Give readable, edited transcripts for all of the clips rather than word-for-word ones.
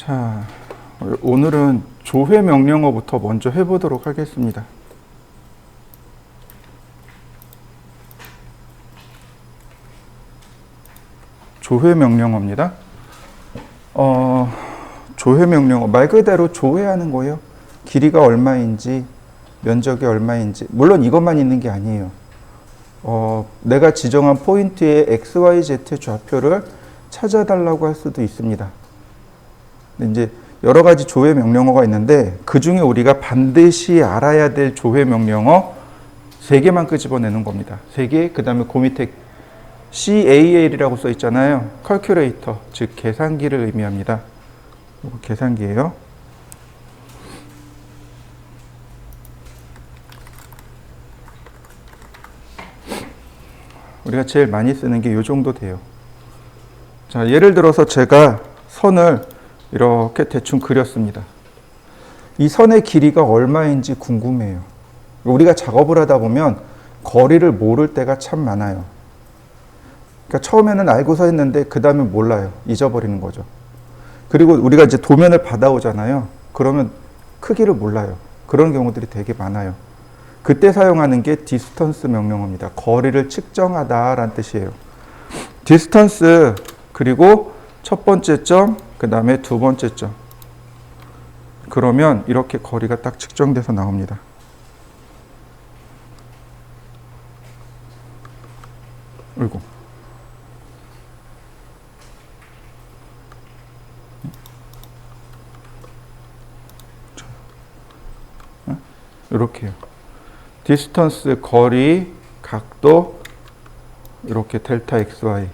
자, 오늘은 조회 명령어부터 먼저 해보도록 하겠습니다. 조회 명령어입니다. 조회 명령어 말 그대로 조회하는 거예요. 길이가 얼마인지, 면적이 얼마인지. 물론 이것만 있는 게 아니에요. 내가 지정한 포인트의 XYZ 좌표를 찾아달라고 할 수도 있습니다. 근데 이제 여러 가지 조회 명령어가 있는데 그 중에 우리가 반드시 알아야 될 조회 명령어 3개만 끄집어내는 겁니다. 3개, 그 다음에 그 밑에 CAL이라고 써 있잖아요. calculator, 즉 계산기를 의미합니다. 이거 계산기예요. 우리가 제일 많이 쓰는 게 이 정도 돼요. 자, 예를 들어서 제가 선을 이렇게 대충 그렸습니다. 이 선의 길이가 얼마인지 궁금해요. 우리가 작업을 하다 보면 거리를 모를 때가 참 많아요. 그러니까 처음에는 알고서 했는데 그 다음에 몰라요. 잊어버리는 거죠. 그리고 우리가 이제 도면을 받아오잖아요. 그러면 크기를 몰라요. 그런 경우들이 되게 많아요. 그때 사용하는 게 디스턴스 명령어입니다. 거리를 측정하다라는 뜻이에요. 디스턴스, 그리고 첫 번째 점, 그 다음에 두 번째 점. 그러면 이렇게 거리가 딱 측정돼서 나옵니다. 어이구. 이렇게요. 디스턴스, 거리, 각도, 이렇게 델타 XY.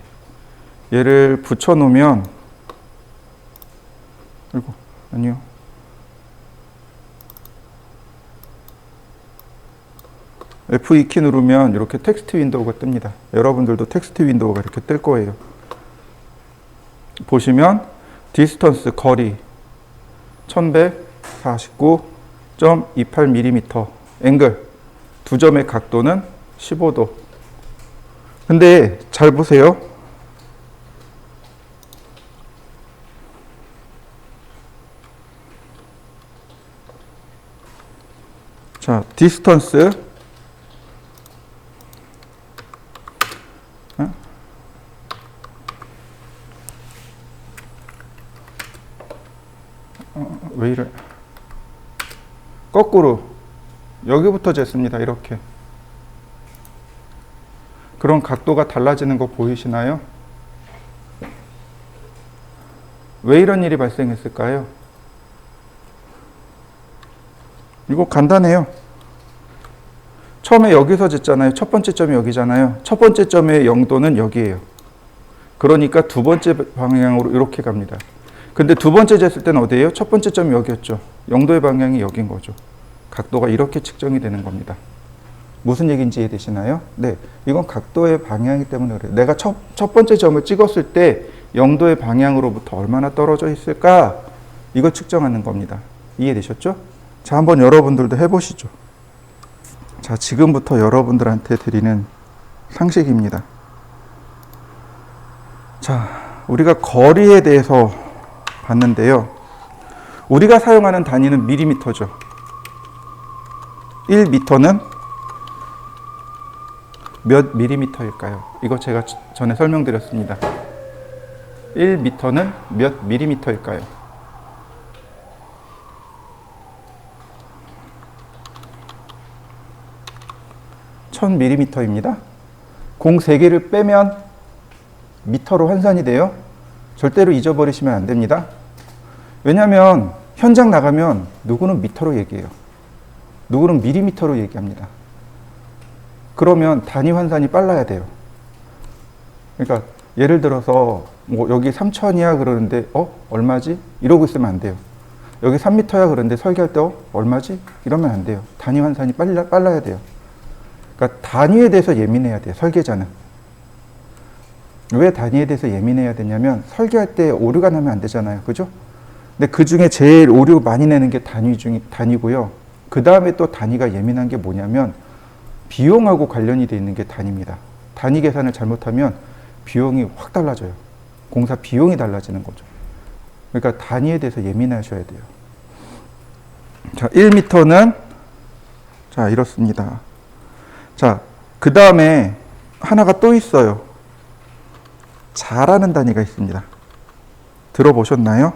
얘를 붙여놓으면, 아이고, 아니요. F2키 누르면 이렇게 텍스트 윈도우가 뜹니다. 여러분들도 텍스트 윈도우가 이렇게 뜰 거예요. 보시면, 디스턴스, 거리, 1149.28mm, 앵글, 두 점의 각도는 15도. 근데 잘 보세요. 자, 디스턴스, 왜 이래? 거꾸로 여기부터 쟀습니다. 이렇게. 그런 각도가 달라지는 거 보이시나요? 왜 이런 일이 발생했을까요? 이거 간단해요. 처음에 여기서 쟀잖아요. 첫 번째 점이 여기잖아요. 첫 번째 점의 0도는 여기예요. 그러니까 두 번째 방향으로 이렇게 갑니다. 근데 두 번째 쟀을 때는 어디예요? 첫 번째 점이 여기였죠. 0도의 방향이 여긴 거죠. 각도가 이렇게 측정이 되는 겁니다. 무슨 얘기인지 이해되시나요? 네, 이건 각도의 방향이기 때문에 그래요. 내가 첫 번째 점을 찍었을 때 0도의 방향으로부터 얼마나 떨어져 있을까? 이걸 측정하는 겁니다. 이해되셨죠? 자, 한번 여러분들도 해보시죠. 자, 지금부터 여러분들한테 드리는 상식입니다. 자, 우리가 거리에 대해서 봤는데요. 우리가 사용하는 단위는 밀리미터죠. 1미터는 몇 밀리미터일까요? 이거 제가 전에 설명드렸습니다. 1미터는 몇 밀리미터일까요? 1000밀리미터입니다. 공 3개를 빼면 미터로 환산이 돼요. 절대로 잊어버리시면 안 됩니다. 왜냐하면 현장 나가면 누구는 미터로 얘기해요. 누구는 밀리미터로 얘기합니다. 그러면 단위 환산이 빨라야 돼요. 그러니까 예를 들어서 뭐 여기 3000이야 그러는데 얼마지? 이러고 있으면 안 돼요. 여기 3m야 그러는데 설계할 때 얼마지? 이러면 안 돼요. 단위 환산이 빨라야 돼요. 그러니까 단위에 대해서 예민해야 돼요. 설계자는. 왜 단위에 대해서 예민해야 되냐면 설계할 때 오류가 나면 안 되잖아요. 그죠? 근데 그 중에 제일 오류 많이 내는 게 단위고요. 그 다음에 또 단위가 예민한 게 뭐냐면 비용하고 관련이 돼 있는 게 단위입니다. 단위 계산을 잘못하면 비용이 확 달라져요. 공사 비용이 달라지는 거죠. 그러니까 단위에 대해서 예민하셔야 돼요. 자, 1m는 자, 이렇습니다. 자, 그 다음에 하나가 또 있어요. 자라는 단위가 있습니다. 들어보셨나요?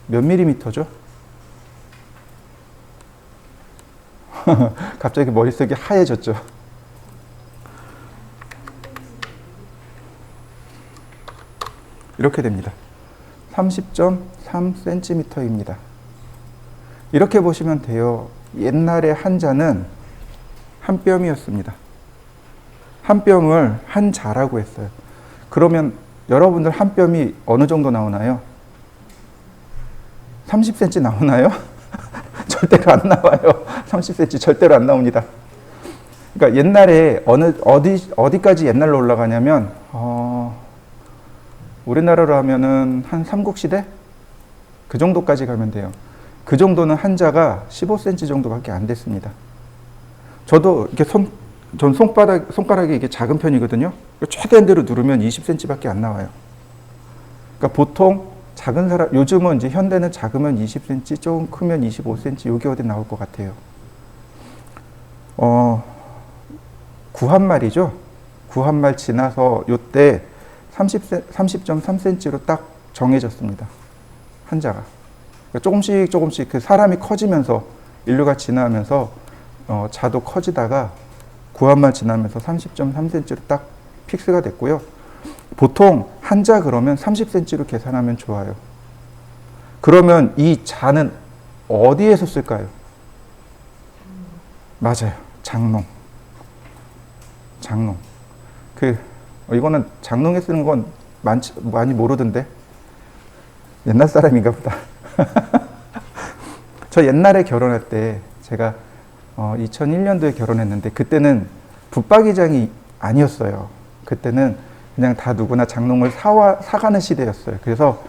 몇 밀리미터죠? 갑자기 머릿속이 하얘졌죠. 이렇게 됩니다. 30.3cm입니다. 이렇게 보시면 돼요. 옛날에 한자는 한 뼘이었습니다. 한 뼘을 한 자라고 했어요. 그러면 여러분들 한 뼘이 어느 정도 나오나요? 30cm 나오나요? 절대로 안 나와요. 30cm 절대로 안 나옵니다. 그러니까 옛날에 어디까지 옛날로 올라가냐면 우리나라로 하면은 한 삼국시대 그 정도까지 가면 돼요. 그 정도는 한자가 15cm 정도밖에 안 됐습니다. 저도 이렇게 전 손가락이 이게 작은 편이거든요. 최대한 대로 누르면 20cm밖에 안 나와요. 그러니까 보통 작은 사람, 요즘은 이제 현대는 작으면 20cm, 조금 크면 25cm, 요게 어디 나올 것 같아요. 구한말이죠. 구한말 지나서 요때 30.3cm로 딱 정해졌습니다. 한자가. 그러니까 조금씩 그 사람이 커지면서 인류가 지나면서 자도 커지다가 구한말 지나면서 30.3cm로 딱 픽스가 됐고요. 보통 한자 그러면 30cm로 계산하면 좋아요. 그러면 이 자는 어디에서 쓸까요? 맞아요. 장롱. 이거는 장롱에 쓰는 건 많이 모르던데. 옛날 사람인가 보다. 저 옛날에 결혼할 때 제가 2001년도에 결혼했는데 그때는 붙박이장이 아니었어요. 그때는 그냥 다 누구나 장롱을 사가는 시대였어요. 그래서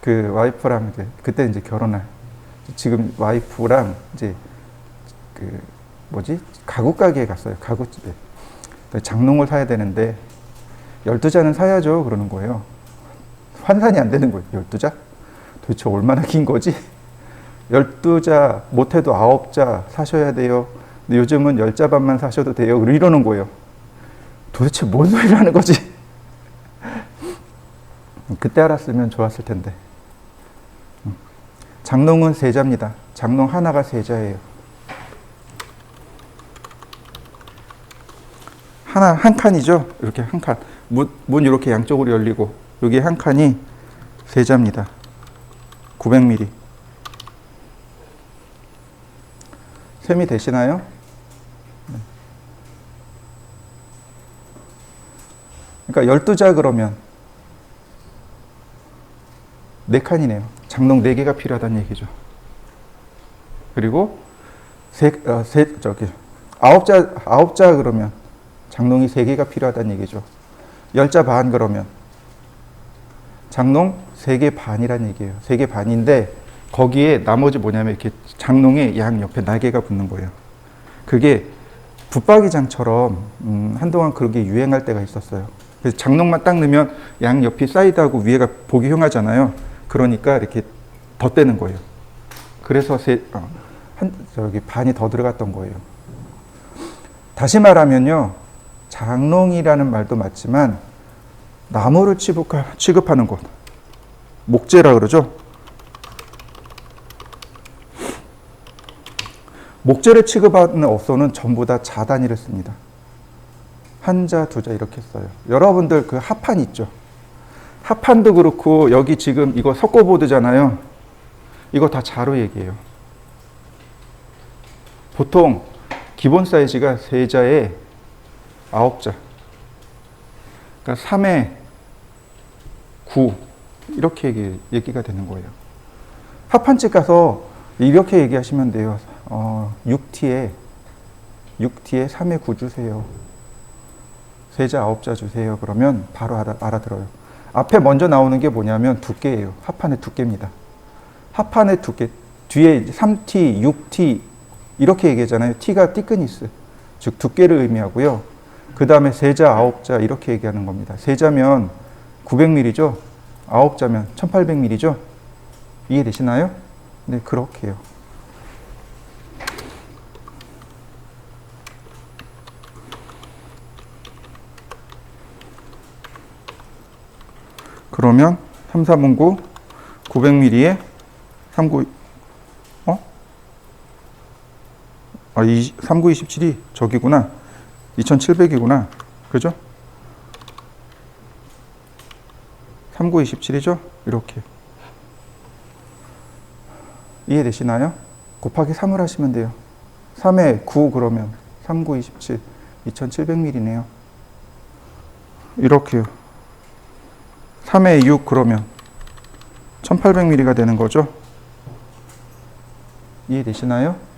그 와이프랑 그때 이제 결혼할 지금 와이프랑 이제 가구 가게에 갔어요. 가구집에. 장롱을 사야 되는데 12자는 사야죠. 그러는 거예요. 환산이 안 되는 거예요. 12자? 도대체 얼마나 긴 거지? 12자 못해도 9자 사셔야 돼요. 근데 요즘은 10자 반만 사셔도 돼요. 이러는 거예요. 도대체 뭔 소리를 하는 거지? 그때 알았으면 좋았을 텐데. 장롱은 세자입니다. 장롱 하나가 세자예요. 한 칸이죠. 이렇게 한 칸. 문 이렇게 양쪽으로 열리고 여기 한 칸이 세자입니다. 900mm. 셈이 되시나요? 그러니까 12자 그러면 4칸이네요. 장롱 4개가 필요하다는 얘기죠. 그리고 9자 그러면 장롱이 3개가 필요하다는 얘기죠. 10자 반 그러면 장롱 3개 반이란 얘기예요. 3개 반인데 거기에 나머지 뭐냐면 이렇게 장롱의 양 옆에 날개가 붙는 거예요. 그게 붙박이장처럼 한동안 그렇게 유행할 때가 있었어요. 그래서 장롱만 딱 넣으면 양 옆이 사이드하고 위에가 보기 흉하잖아요. 그러니까 이렇게 덧대는 거예요. 그래서 반이 더 들어갔던 거예요. 다시 말하면요, 장롱이라는 말도 맞지만 나무를 취급하는 곳, 목재라 그러죠. 목재를 취급하는 업소는 전부 다 자 단위를 씁니다. 한자, 두자 이렇게 써요. 여러분들 그 합판 있죠? 합판도 그렇고 여기 지금 이거 석고보드잖아요. 이거 다 자로 얘기해요. 보통 기본 사이즈가 세자에 9자. 그러니까 3에 9 이렇게 얘기가 되는 거예요. 합판집 가서 이렇게 얘기하시면 돼요. 6T에 3에 9 주세요. 세자 9자 주세요. 그러면 바로 알아들어요. 앞에 먼저 나오는 게 뭐냐면 두께예요. 합판의 두께입니다. 합판의 두께. 뒤에 3T, 6T 이렇게 얘기하잖아요. T가 티크니스, 즉 두께를 의미하고요. 그 다음에 세자, 9자 이렇게 얘기하는 겁니다. 세자면 900mm죠. 9자면 1800ml죠? 이해되시나요? 네, 그렇게요. 그러면 3, 4분 9, 900ml에 39, 3927이 저기구나. 2700이구나. 그죠? 3927이죠? 이렇게. 이해되시나요? 곱하기 3을 하시면 돼요. 3에 9 그러면 3927, 2700ml네요. 이렇게요. 3에 6 그러면 1800ml가 되는 거죠. 이해되시나요?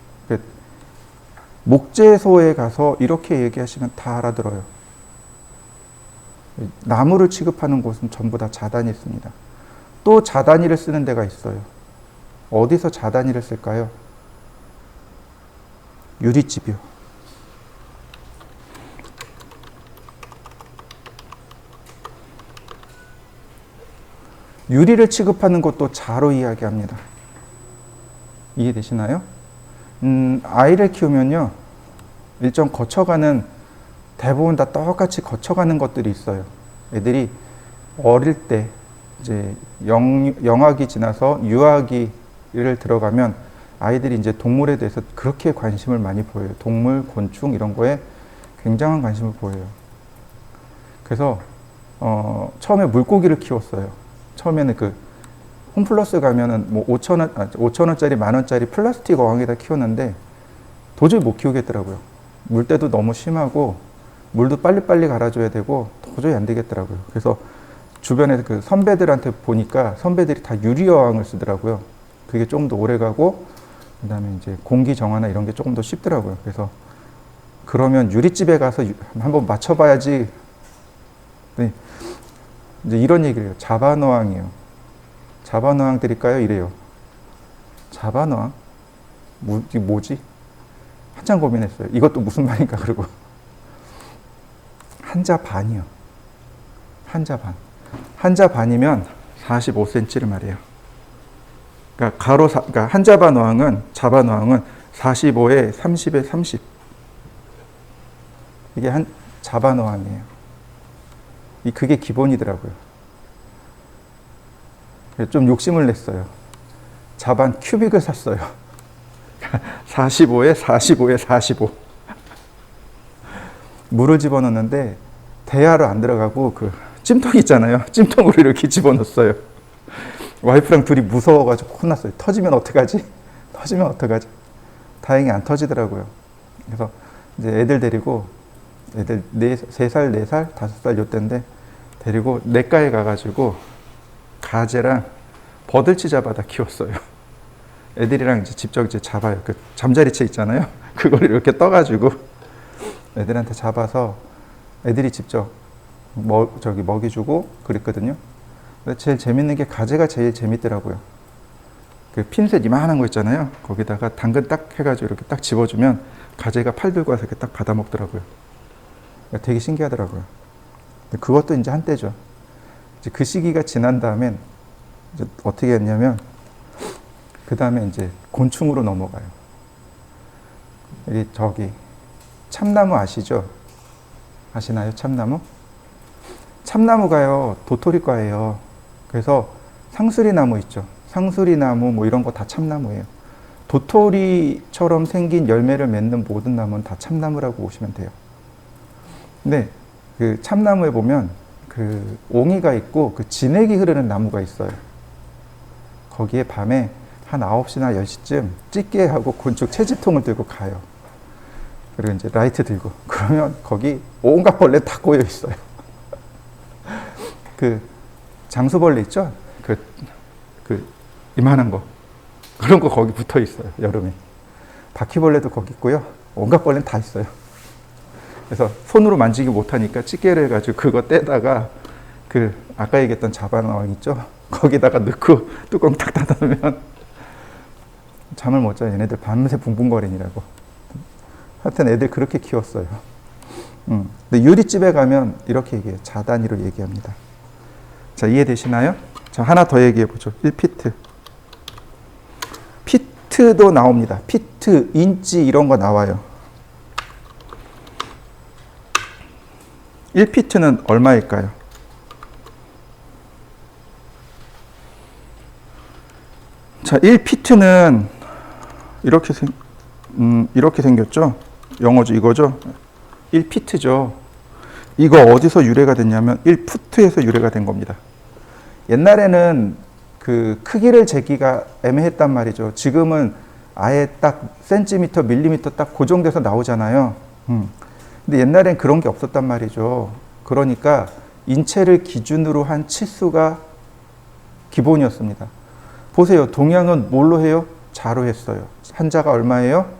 목재소에 가서 이렇게 얘기하시면 다 알아들어요. 나무를 취급하는 곳은 전부 다 자단이 있습니다. 또 자단이를 쓰는 데가 있어요. 어디서 자단이를 쓸까요? 유리집이요. 유리를 취급하는 것도 자로 이야기합니다. 이해되시나요? 아이를 키우면요, 일정 거쳐가는, 대부분 다 똑같이 거쳐가는 것들이 있어요. 애들이 어릴 때 이제 영아기 지나서 유아기를 들어가면 아이들이 이제 동물에 대해서 그렇게 관심을 많이 보여요. 동물, 곤충 이런 거에 굉장한 관심을 보여요. 그래서 처음에 물고기를 키웠어요. 처음에는 그 홈플러스 가면은 뭐 5,000원짜리, 만원짜리 플라스틱 어항에다 키웠는데 도저히 못 키우겠더라고요. 물때도 너무 심하고 물도 빨리빨리 갈아줘야 되고 도저히 안 되겠더라고요. 그래서 주변에 그 선배들한테 보니까 선배들이 다 유리 어항을 쓰더라고요. 그게 조금 더 오래 가고 그다음에 이제 공기 정화나 이런 게 조금 더 쉽더라고요. 그래서 그러면 유리집에 가서 한번 맞춰봐야지. 네. 이제 이런 얘기를 해요. 자반어항이에요. 자반어항 드릴까요? 이래요. 자반어항? 뭐지? 한참 고민했어요. 이것도 무슨 말인가 그러고. 한자 반이요. 한자 반. 한자 반이면 45cm를 말해요. 그러니까 그러니까 한자 반 어항은, 자반 어항은 45에 30에 30. 이게 한 자반 어항이에요. 그게 기본이더라고요. 좀 욕심을 냈어요. 자반 큐빅을 샀어요. 45에 45에 45. 물을 집어넣는데 대야로 안 들어가고 그 찜통 있잖아요. 찜통으로 이렇게 집어넣었어요. 와이프랑 둘이 무서워가지고 혼났어요. 터지면 어떡하지? 터지면 어떡하지? 다행히 안 터지더라고요. 그래서 이제 애들 데리고, 애들 3살, 4살, 5살 요때인데 데리고 냇가에 가가지고 가재랑 버들치 잡아다 키웠어요. 애들이랑 이제 직접 이제 잡아요. 그 잠자리채 있잖아요. 그걸 이렇게 떠가지고 애들한테 잡아서 애들이 직접 먹이주고 그랬거든요. 근데 제일 재밌는 게 가재가 제일 재밌더라고요. 그 핀셋 이만한 거 있잖아요. 거기다가 당근 딱 해가지고 이렇게 딱 집어주면 가재가 팔 들고 와서 이렇게 딱 받아 먹더라고요. 되게 신기하더라고요. 그것도 이제 한때죠. 이제 그 시기가 지난 다음엔 이제 어떻게 했냐면 그 다음에 이제 곤충으로 넘어가요. 저기 참나무 아시죠? 아시나요? 참나무? 참나무가요, 도토리과예요. 그래서 상수리나무 있죠. 상수리나무 뭐 이런 거 다 참나무예요. 도토리처럼 생긴 열매를 맺는 모든 나무는 다 참나무라고 보시면 돼요. 근데 그 참나무에 보면 그 옹이가 있고 그 진액이 흐르는 나무가 있어요. 거기에 밤에 한 9시나 10시쯤 찌개하고 곤충 채집통을 들고 가요. 그리고 이제 라이트 들고. 그러면 거기 온갖 벌레 다 꼬여 있어요. 그 장수벌레 있죠? 그 이만한 거. 그런 거 거기 붙어 있어요. 여름에. 바퀴벌레도 거기 있고요. 온갖 벌레는 다 있어요. 그래서 손으로 만지기 못하니까 찌개를 해가지고 그거 떼다가 그 아까 얘기했던 자반어항 있죠? 거기다가 넣고 뚜껑 탁 닫아놓으면 잠을 못 자요. 얘네들 밤새 붕붕거리느라고. 하여튼 애들 그렇게 키웠어요. 근데 유리집에 가면 이렇게 얘기해요. 자단위로 얘기합니다. 자, 이해되시나요? 자, 하나 더 얘기해 보죠. 1피트. 피트도 나옵니다. 피트, 인치 이런 거 나와요. 1피트는 얼마일까요? 자, 1피트는 이렇게 생겼죠? 영어죠, 이거죠? 1피트죠. 이거 어디서 유래가 됐냐면 1푸트에서 유래가 된 겁니다. 옛날에는 그 크기를 재기가 애매했단 말이죠. 지금은 아예 딱 센티미터, 밀리미터 딱 고정돼서 나오잖아요. 근데 옛날엔 그런 게 없었단 말이죠. 그러니까 인체를 기준으로 한 치수가 기본이었습니다. 보세요. 동양은 뭘로 해요? 자로 했어요. 한자가 얼마예요?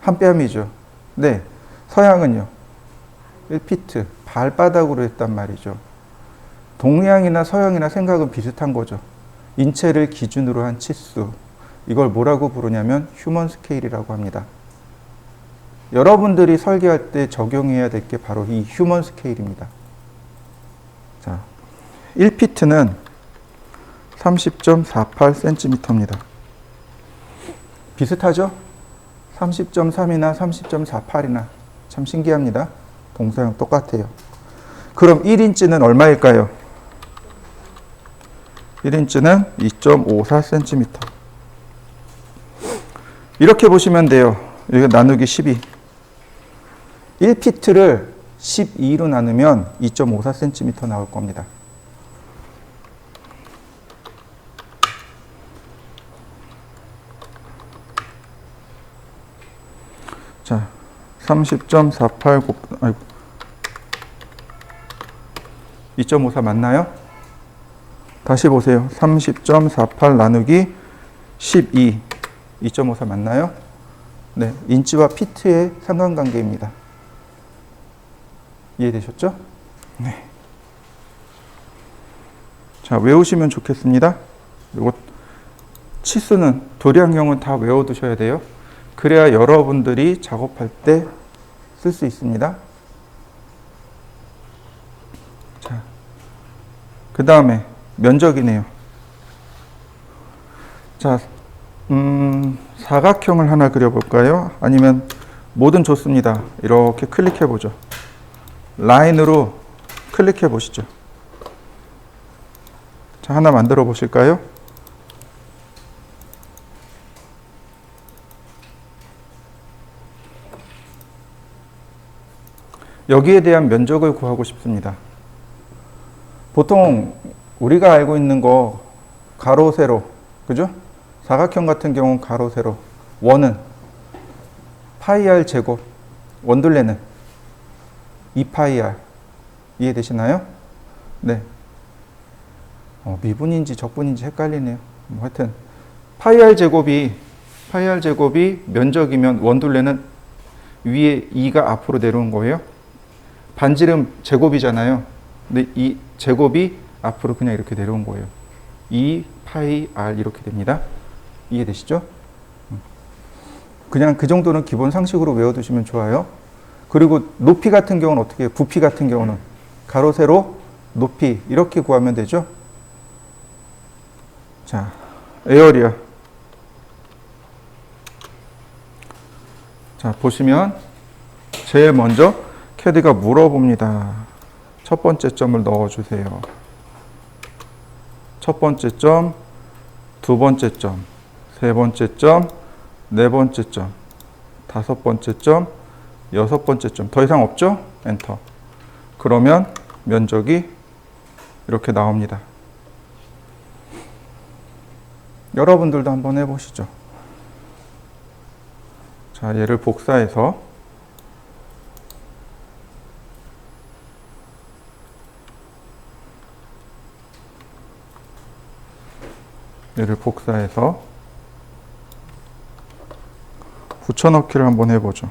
한 뼘이죠. 네. 서양은요? 1피트, 발바닥으로 했단 말이죠. 동양이나 서양이나 생각은 비슷한 거죠. 인체를 기준으로 한 치수. 이걸 뭐라고 부르냐면 휴먼 스케일이라고 합니다. 여러분들이 설계할 때 적용해야 될 게 바로 이 휴먼 스케일입니다. 자, 1피트는 30.48cm입니다. 비슷하죠? 30.3이나 30.48이나 참 신기합니다. 동사형 똑같아요. 그럼 1인치는 얼마일까요? 1인치는 2.54cm. 이렇게 보시면 돼요. 여기 나누기 12. 1피트를 12로 나누면 2.54cm 나올 겁니다. 자, 30.48 2.54 맞나요? 다시 보세요. 30.48 나누기 12 2.54 맞나요? 네, 인치와 피트의 상관관계입니다. 이해되셨죠? 네. 자, 외우시면 좋겠습니다. 이거 치수는 도량형은 다 외워두셔야 돼요. 그래야 여러분들이 작업할 때 쓸 수 있습니다. 자, 그 다음에 면적이네요. 자, 사각형을 하나 그려볼까요? 아니면 뭐든 좋습니다. 이렇게 클릭해 보죠. 라인으로 클릭해 보시죠. 자, 하나 만들어 보실까요? 여기에 대한 면적을 구하고 싶습니다. 보통 우리가 알고 있는 거 가로, 세로, 그죠? 사각형 같은 경우는 가로, 세로, 원은 파이 r 제곱, 원둘레는 2파이 r. 이해되시나요? 네. 미분인지 적분인지 헷갈리네요. 하여튼 파이 r 제곱이 면적이면 원둘레는 위에 2가 앞으로 내려온 거예요. 반지름 제곱이잖아요. 근데 이 제곱이 앞으로 그냥 이렇게 내려온 거예요. 2파이 r 이렇게 됩니다. 이해되시죠? 그냥 그 정도는 기본 상식으로 외워두시면 좋아요. 그리고 높이 같은 경우는 어떻게 해요? 부피 같은 경우는 가로, 세로, 높이 이렇게 구하면 되죠. 자, 에어리어. 자, 보시면 제일 먼저 캐디가 물어봅니다. 첫 번째 점을 넣어주세요. 첫 번째 점, 두 번째 점, 세 번째 점, 네 번째 점, 다섯 번째 점, 여섯 번째 점. 더 이상 없죠? 엔터. 그러면 면적이 이렇게 나옵니다. 여러분들도 한번 해보시죠. 자, 얘를 복사해서 붙여넣기를 한번 해보죠.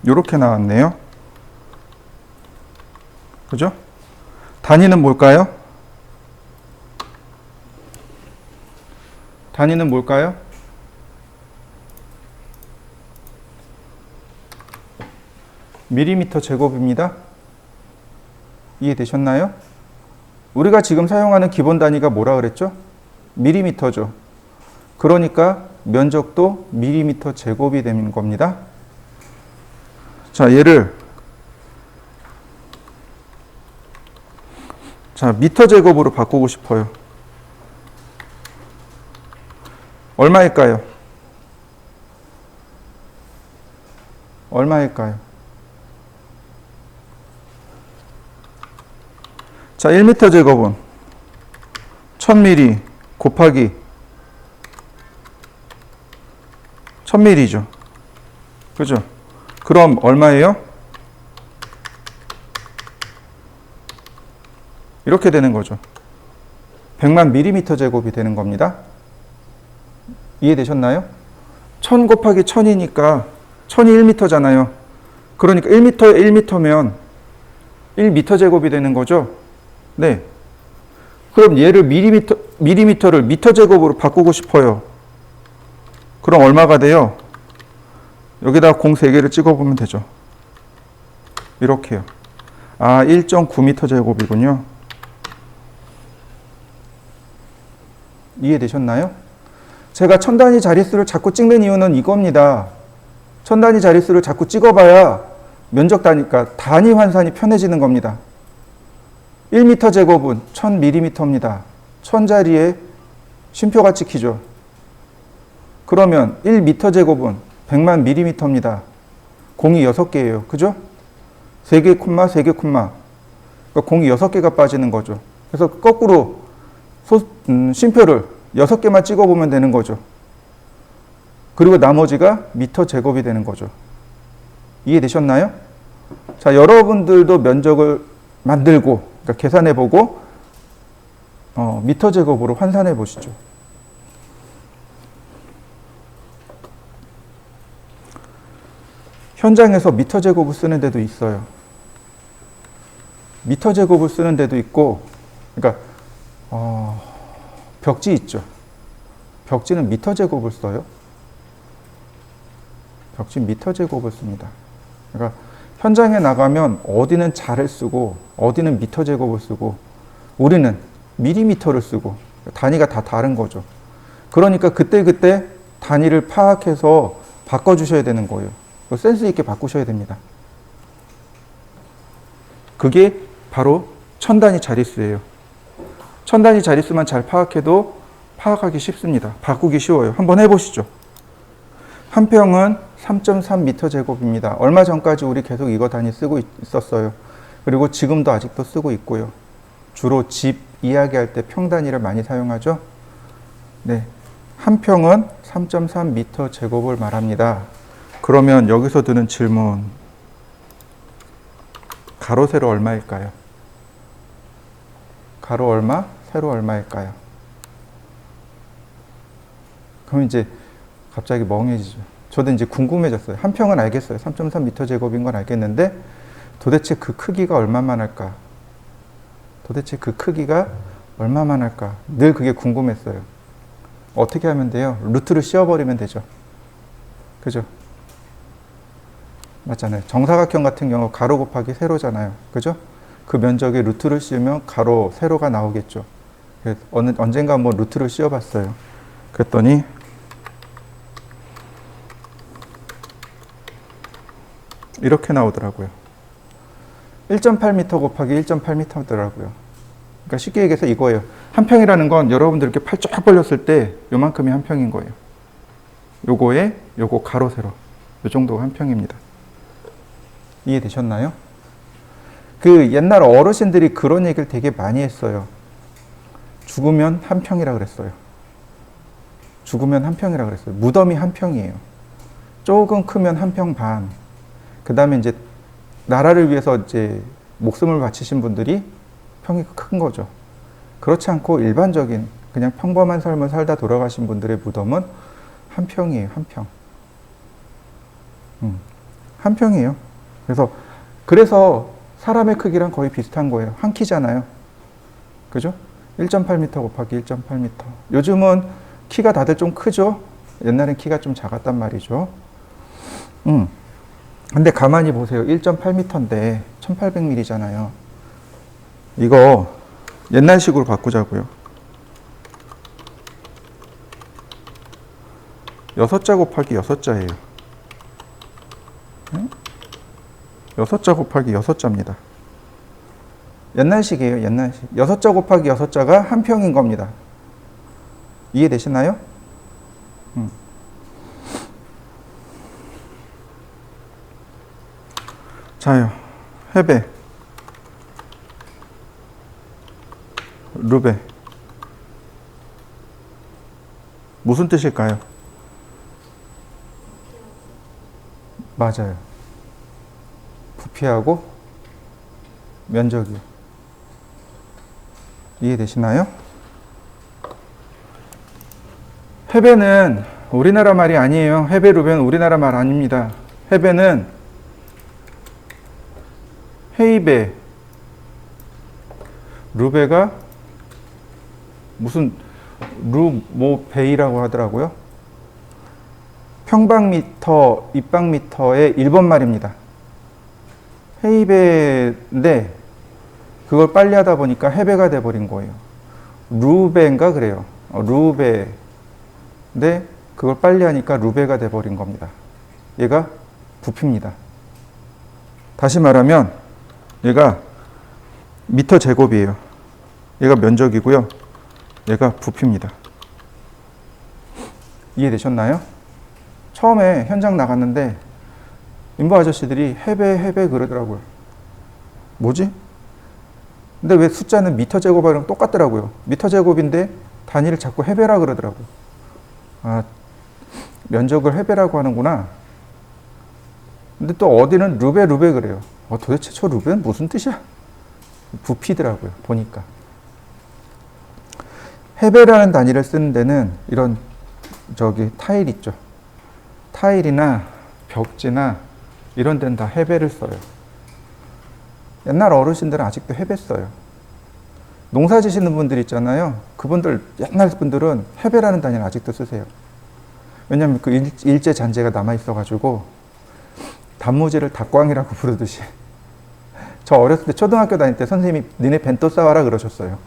이렇게 나왔네요. 그죠? 단위는 뭘까요? 단위는 뭘까요? 밀리미터 제곱입니다. 이해되셨나요? 우리가 지금 사용하는 기본 단위가 뭐라 그랬죠? 밀리미터죠. 그러니까 면적도 밀리미터 제곱이 되는 겁니다. 자, 얘를 미터 제곱으로 바꾸고 싶어요. 얼마일까요? 얼마일까요? 자, 1m 제곱은 1000mm 곱하기 1000mm죠. 그죠? 그럼 얼마예요? 이렇게 되는 거죠. 100만 밀리미터 제곱이 되는 겁니다. 이해되셨나요? 1000 곱하기 1000이니까 1000이 1m잖아요. 그러니까 1m에 1m면 1m 제곱이 되는 거죠. 네. 그럼 얘를 밀리미터를 미터 제곱으로 바꾸고 싶어요. 그럼 얼마가 돼요? 여기다 공 3개를 찍어보면 되죠. 이렇게요. 아, 1.9m 제곱이군요. 이해되셨나요? 제가 천 단위 자릿수를 자꾸 찍는 이유는 이겁니다. 천 단위 자릿수를 자꾸 찍어봐야 면적 단위가 단위 환산이 편해지는 겁니다. 1m 제곱은 1000mm입니다. 1000자리에 쉼표가 찍히죠. 그러면 1m 제곱은 100만 mm입니다. 공이 6개예요. 그죠? 3개 콤마, 3개 콤마. 그러니까 공이 6개가 빠지는 거죠. 그래서 거꾸로 쉼표를 6개만 찍어보면 되는 거죠. 그리고 나머지가 미터 제곱이 되는 거죠. 이해되셨나요? 자, 여러분들도 면적을 만들고, 그러니까 계산해보고, 미터 제곱으로 환산해 보시죠. 현장에서 미터 제곱을 쓰는 데도 있어요. 미터 제곱을 쓰는 데도 있고, 그러니까 벽지 있죠. 벽지는 미터 제곱을 써요. 벽지 미터 제곱을 씁니다. 그러니까 현장에 나가면 어디는 자를 쓰고 어디는 미터 제곱을 쓰고 우리는 밀리미터를 쓰고 단위가 다 다른 거죠. 그러니까 그때그때 단위를 파악해서 바꿔주셔야 되는 거예요. 센스 있게 바꾸셔야 됩니다. 그게 바로 천 단위 자릿수예요. 천 단위 자릿수만 잘 파악해도 파악하기 쉽습니다. 바꾸기 쉬워요. 한번 해보시죠. 한 평은 3.3m 제곱입니다. 얼마 전까지 우리 계속 이거 단위 쓰고 있었어요. 그리고 지금도 아직도 쓰고 있고요. 주로 집 이야기할 때 평 단위를 많이 사용하죠. 네, 한 평은 3.3m 제곱을 말합니다. 그러면 여기서 드는 질문, 가로 세로 얼마일까요? 가로 얼마, 세로 얼마일까요? 그럼 이제 갑자기 멍해지죠. 저도 이제 궁금해졌어요. 한 평은 알겠어요. 3.3m 제곱인 건 알겠는데 도대체 그 크기가 얼마만 할까? 도대체 그 크기가 얼마만 할까? 늘 그게 궁금했어요. 어떻게 하면 돼요? 루트를 씌워버리면 되죠. 그죠? 맞잖아요. 정사각형 같은 경우 가로 곱하기 세로잖아요. 그죠? 그 면적에 루트를 씌우면 가로, 세로가 나오겠죠. 언젠가 한번 루트를 씌워봤어요. 그랬더니 이렇게 나오더라고요. 1.8m 곱하기 1.8m더라고요. 그러니까 쉽게 얘기해서 이거예요. 한 평이라는 건 여러분들 이렇게 팔 쫙 벌렸을 때 요만큼이 한 평인 거예요. 요거에 요거 가로 세로 요 정도가 한 평입니다. 이해되셨나요? 그 옛날 어르신들이 그런 얘기를 되게 많이 했어요. 죽으면 한 평이라 그랬어요. 죽으면 한 평이라 그랬어요. 무덤이 한 평이에요. 조금 크면 한 평 반. 그 다음에 이제 나라를 위해서 이제 목숨을 바치신 분들이 평이 큰 거죠. 그렇지 않고 일반적인 그냥 평범한 삶을 살다 돌아가신 분들의 무덤은 한 평이에요. 한 평. 한 평이에요. 그래서 사람의 크기랑 거의 비슷한 거예요. 한 키잖아요. 그죠? 1.8m 곱하기 1.8m. 요즘은 키가 다들 좀 크죠? 옛날엔 키가 좀 작았단 말이죠. 근데 가만히 보세요. 1.8m인데 1800mm잖아요. 이거 옛날식으로 바꾸자고요. 6자 곱하기 6자예요. 6자 곱하기 6자입니다. 옛날식이에요. 옛날식. 6자 곱하기 6자가 한 평인 겁니다. 이해되시나요? 자요. 해배, 루베. 무슨 뜻일까요? 맞아요. 부피하고 면적이요. 이해되시나요? 해배는 우리나라 말이 아니에요. 해배, 루베는 우리나라 말 아닙니다. 해배는 헤이베, 루베가 무슨 루모베이라고 하더라고요. 평방미터, 입방미터의 일본 말입니다. 헤이베인데 그걸 빨리 하다 보니까 해배가 돼버린 거예요. 루베인가 그래요. 루베. 근데 그걸 빨리 하니까 루베가 돼버린 겁니다. 얘가 부피입니다. 다시 말하면 얘가 미터 제곱이에요. 얘가 면적이고요. 얘가 부피입니다. 이해되셨나요? 처음에 현장 나갔는데 인부 아저씨들이 해배 그러더라고요. 뭐지? 근데 왜 숫자는 미터 제곱이랑 똑같더라고요. 미터 제곱인데 단위를 자꾸 해배라 그러더라고요. 아, 면적을 해배라고 하는구나. 근데 또 어디는 루베 그래요. 도대체 저 루베는 무슨 뜻이야? 부피더라고요. 보니까. 해배라는 단위를 쓰는 데는 이런 타일 있죠. 타일이나 벽지나 이런 데는 다 해배를 써요. 옛날 어르신들은 아직도 해배 써요. 농사 지시는 분들 있잖아요. 그분들, 옛날 분들은 해배라는 단위를 아직도 쓰세요. 왜냐면 그 일제 잔재가 남아있어가지고 단무지를 닭광이라고 부르듯이. 저 어렸을 때 초등학교 다닐 때 선생님이 니네 벤또 싸와라 그러셨어요.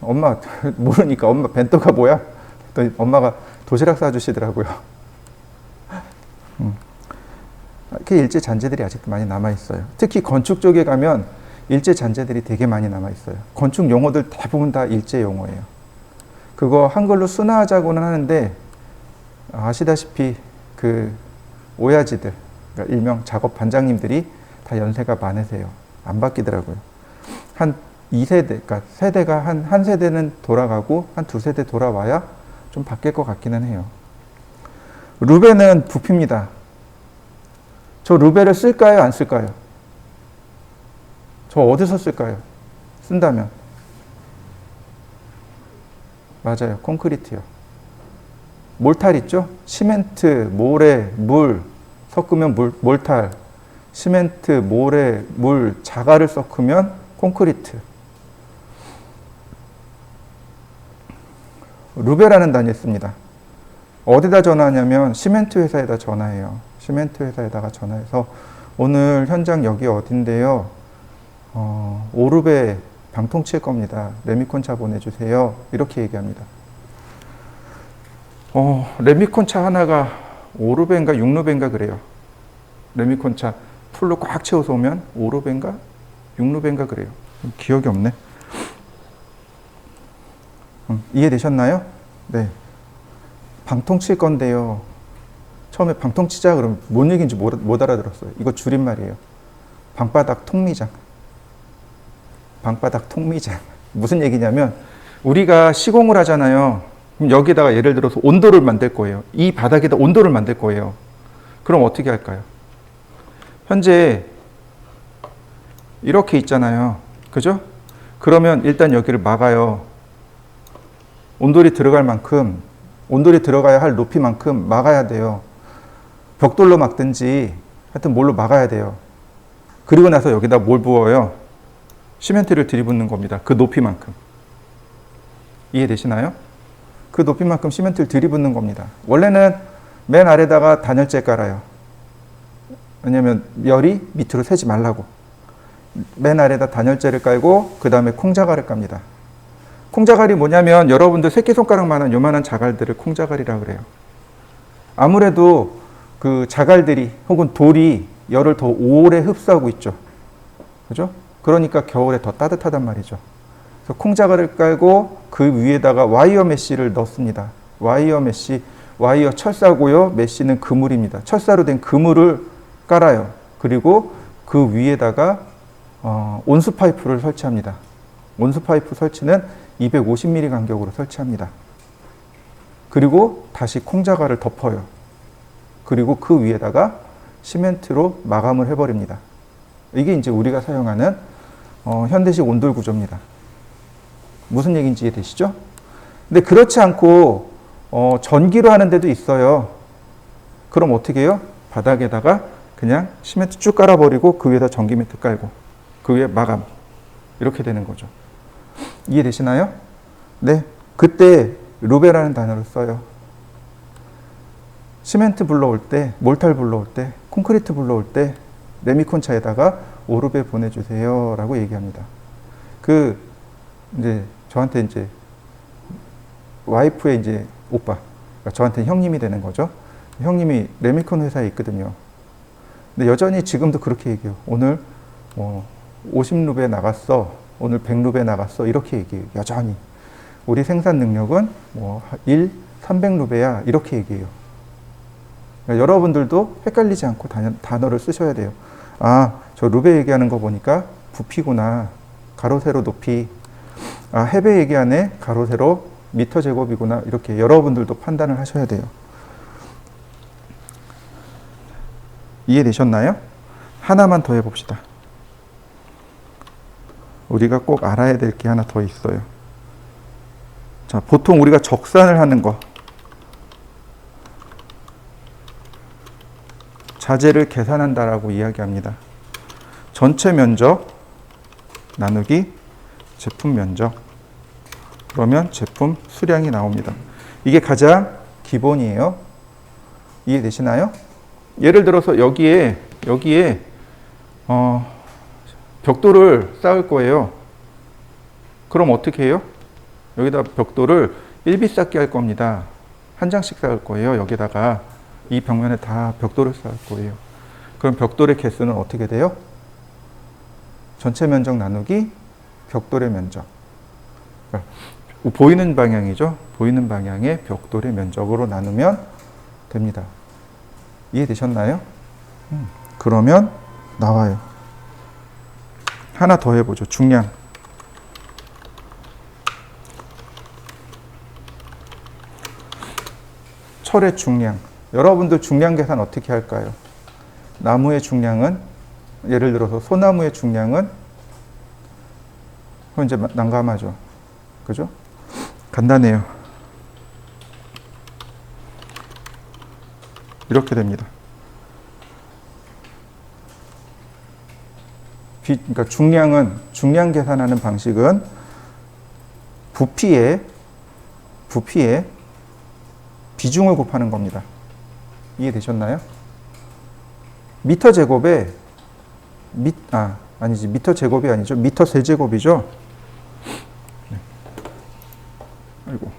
엄마 모르니까 엄마 벤또가 뭐야? 또 엄마가 도시락 싸주시더라고요. 이렇게 일제 잔재들이 아직도 많이 남아있어요. 특히 건축 쪽에 가면 일제 잔재들이 되게 많이 남아있어요. 건축 용어들 대부분 다 일제 용어예요. 그거 한글로 순화하자고는 하는데 아시다시피 그 오야지들, 그러니까 일명 작업 반장님들이 다 연세가 많으세요. 안 바뀌더라고요. 한 2세대, 그러니까 세대가 한 세대는 돌아가고 한 2세대 돌아와야 좀 바뀔 것 같기는 해요. 루베는 부피입니다. 저 루베를 쓸까요? 안 쓸까요? 저 어디서 쓸까요? 쓴다면. 맞아요. 콘크리트요. 몰탈 있죠? 시멘트, 모래, 물 섞으면 몰탈. 시멘트, 모래, 물, 자갈을 섞으면 콘크리트. 루베라는 단위 씁니다. 어디다 전화하냐면 시멘트 회사에다 전화해요. 시멘트 회사에다가 전화해서 오늘 현장 여기 어딘데요? 5루베 방통 칠 겁니다. 레미콘차 보내주세요. 이렇게 얘기합니다. 레미콘차 하나가 5루베인가 6루베인가 그래요. 레미콘차 풀로 꽉 채워서 오면 5루베인가 6루베인가 그래요. 기억이 없네. 이해되셨나요? 네. 방통 칠 건데요. 처음에 방통 치자 그러면 뭔 얘기인지 못 알아들었어요. 이거 줄임말이에요. 방바닥 통미장. 방바닥 통미장. 무슨 얘기냐면 우리가 시공을 하잖아요. 그럼 여기다가 예를 들어서 온도를 만들 거예요. 이 바닥에다 온도를 만들 거예요. 그럼 어떻게 할까요? 현재 이렇게 있잖아요. 그죠? 그러면 일단 여기를 막아요. 온돌이 들어갈 만큼, 온돌이 들어가야 할 높이만큼 막아야 돼요. 벽돌로 막든지 하여튼 뭘로 막아야 돼요. 그리고 나서 여기다 뭘 부어요? 시멘트를 들이붓는 겁니다. 그 높이만큼. 이해되시나요? 그 높이만큼 시멘트를 들이붓는 겁니다. 원래는 맨 아래다가 단열재 깔아요. 왜냐면 열이 밑으로 새지 말라고. 맨 아래에다 단열재를 깔고 그 다음에 콩자갈을 깝니다. 콩자갈이 뭐냐면 여러분들 새끼손가락만한 요만한 자갈들을 콩자갈이라고 그래요. 아무래도 그 자갈들이 혹은 돌이 열을 더 오래 흡수하고 있죠. 그죠? 그러니까 겨울에 더 따뜻하단 말이죠. 그래서 콩자갈을 깔고 그 위에다가 와이어 메쉬를 넣습니다. 와이어 메쉬, 와이어 철사고요. 메쉬는 그물입니다. 철사로 된 그물을 깔아요. 그리고 그 위에다가 온수 파이프를 설치합니다. 온수 파이프 설치는 250mm 간격으로 설치합니다. 그리고 다시 콩자갈을 덮어요. 그리고 그 위에다가 시멘트로 마감을 해버립니다. 이게 이제 우리가 사용하는 현대식 온돌 구조입니다. 무슨 얘기인지 이해되시죠? 근데 그렇지 않고 전기로 하는 데도 있어요. 그럼 어떻게 해요? 바닥에다가 그냥 시멘트 쭉 깔아버리고 그 위에다 전기 매트 깔고 그 위에 마감. 이렇게 되는 거죠. 이해되시나요? 네. 그때 루베라는 단어를 써요. 시멘트 불러올 때, 몰탈 불러올 때, 콘크리트 불러올 때 레미콘차에다가 오르베 보내주세요 라고 얘기합니다. 이제 저한테 이제 와이프의 이제 오빠, 그러니까 저한테 형님이 되는 거죠. 형님이 레미콘 회사에 있거든요. 근데 여전히 지금도 그렇게 얘기해요. 오늘 50루베 나갔어. 오늘 100루베 나갔어. 이렇게 얘기해요. 여전히. 우리 생산 능력은 300루베야. 이렇게 얘기해요. 그러니까 여러분들도 헷갈리지 않고 단어를 쓰셔야 돼요. 아, 저 루베 얘기하는 거 보니까 부피구나. 가로, 세로, 높이. 아, 해배 얘기하네. 가로, 세로, 미터 제곱이구나. 이렇게 여러분들도 판단을 하셔야 돼요. 이해되셨나요? 하나만 더 해봅시다. 우리가 꼭 알아야 될 게 하나 더 있어요. 자, 보통 우리가 적산을 하는 거. 자재를 계산한다라고 이야기합니다. 전체 면적 나누기 제품 면적. 그러면 제품 수량이 나옵니다. 이게 가장 기본이에요. 이해되시나요? 예를 들어서 여기에 벽돌을 쌓을 거예요. 그럼 어떻게 해요? 여기다 벽돌을 일비쌓기 할 겁니다. 한 장씩 쌓을 거예요. 여기다가 이 벽면에 다 벽돌을 쌓을 거예요. 그럼 벽돌의 개수는 어떻게 돼요? 전체 면적 나누기 벽돌의 면적. 그러니까 보이는 방향이죠. 보이는 방향의 벽돌의 면적으로 나누면 됩니다. 이해되셨나요? 그러면 나와요. 하나 더 해보죠. 중량. 철의 중량. 여러분들 중량 계산 어떻게 할까요? 나무의 중량은, 예를 들어서 소나무의 중량은, 그건 이제 난감하죠. 그죠? 간단해요. 이렇게 됩니다. 그러니까 중량 계산하는 방식은 부피에 비중을 곱하는 겁니다. 이해되셨나요? 미터 제곱에 미터 제곱이 아니죠. 미터 세제곱이죠. 네. 아이고.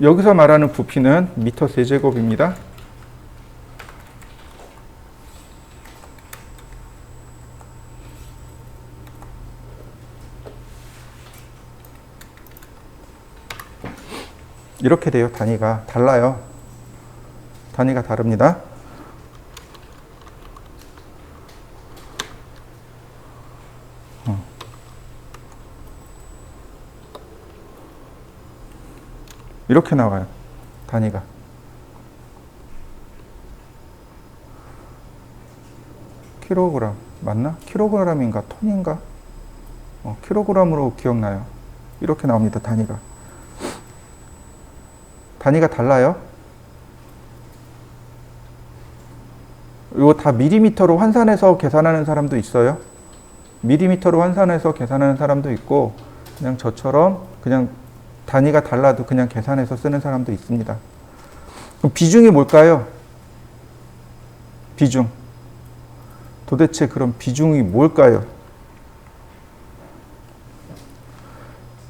여기서 말하는 부피는 미터 세제곱입니다. 이렇게 돼요. 단위가 달라요. 단위가 다릅니다. 이렇게 나와요. 단위가. 킬로그램 맞나? 킬로그램인가 톤인가? 킬로그램으로 기억나요. 이렇게 나옵니다. 단위가. 단위가 달라요. 이거 다 밀리미터로 환산해서 계산하는 사람도 있어요. 밀리미터로 환산해서 계산하는 사람도 있고, 그냥 저처럼 그냥 단위가 달라도 그냥 계산해서 쓰는 사람도 있습니다. 그럼 비중이 뭘까요? 비중. 도대체 그럼 비중이 뭘까요?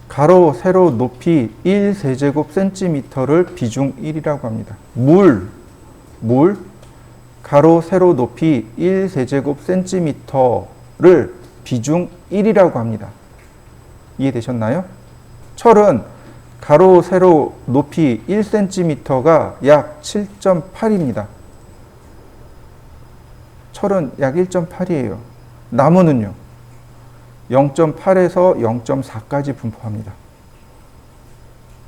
가로, 세로, 높이 1세제곱센티미터를 비중 1이라고 합니다. 물, 가로, 세로, 높이 1세제곱센티미터를 비중 1이라고 합니다. 이해되셨나요? 철은 가로, 세로, 높이 1cm가 약 7.8입니다. 철은 약 1.8이에요. 나무는요? 0.8에서 0.4까지 분포합니다.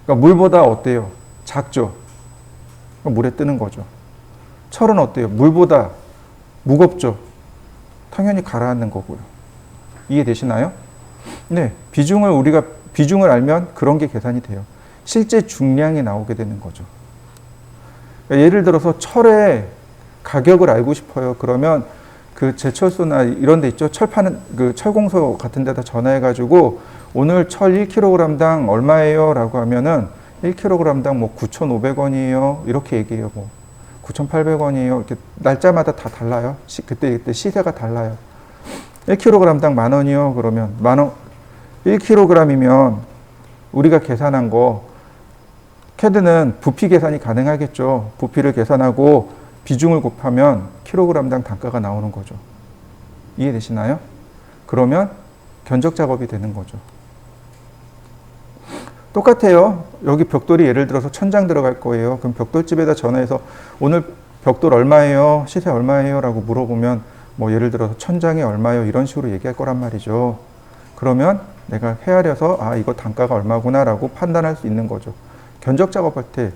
그러니까 물보다 어때요? 작죠? 그러니까 물에 뜨는 거죠. 철은 어때요? 물보다 무겁죠? 당연히 가라앉는 거고요. 이해되시나요? 네, 우리가 비중을 알면 그런 게 계산이 돼요. 실제 중량이 나오게 되는 거죠. 그러니까 예를 들어서 철의 가격을 알고 싶어요. 그러면 그 제철소나 이런 데 있죠. 철 파는 그 철공소 같은 데다 전화해 가지고 오늘 철 1kg당 얼마예요? 라고 하면은 1kg당 뭐 9,500원이에요. 이렇게 얘기해요. 뭐 9,800원이에요. 이렇게 날짜마다 다 달라요. 그때 시세가 달라요. 1kg당 10,000원이요. 그러면 10,000원 1kg이면 우리가 계산한 거 캐드는 부피 계산이 가능하겠죠. 부피를 계산하고 비중을 곱하면 킬로그램당 단가가 나오는 거죠. 이해되시나요? 그러면 견적 작업이 되는 거죠. 똑같아요. 여기 벽돌이 예를 들어서 1,000장 들어갈 거예요. 그럼 벽돌집에다 전화해서 오늘 벽돌 얼마예요? 시세 얼마예요? 라고 물어보면 뭐 예를 들어서 1,000장에 얼마예요? 이런 식으로 얘기할 거란 말이죠. 그러면 내가 헤아려서 이거 단가가 얼마구나 라고 판단할 수 있는 거죠. 견적 작업할 때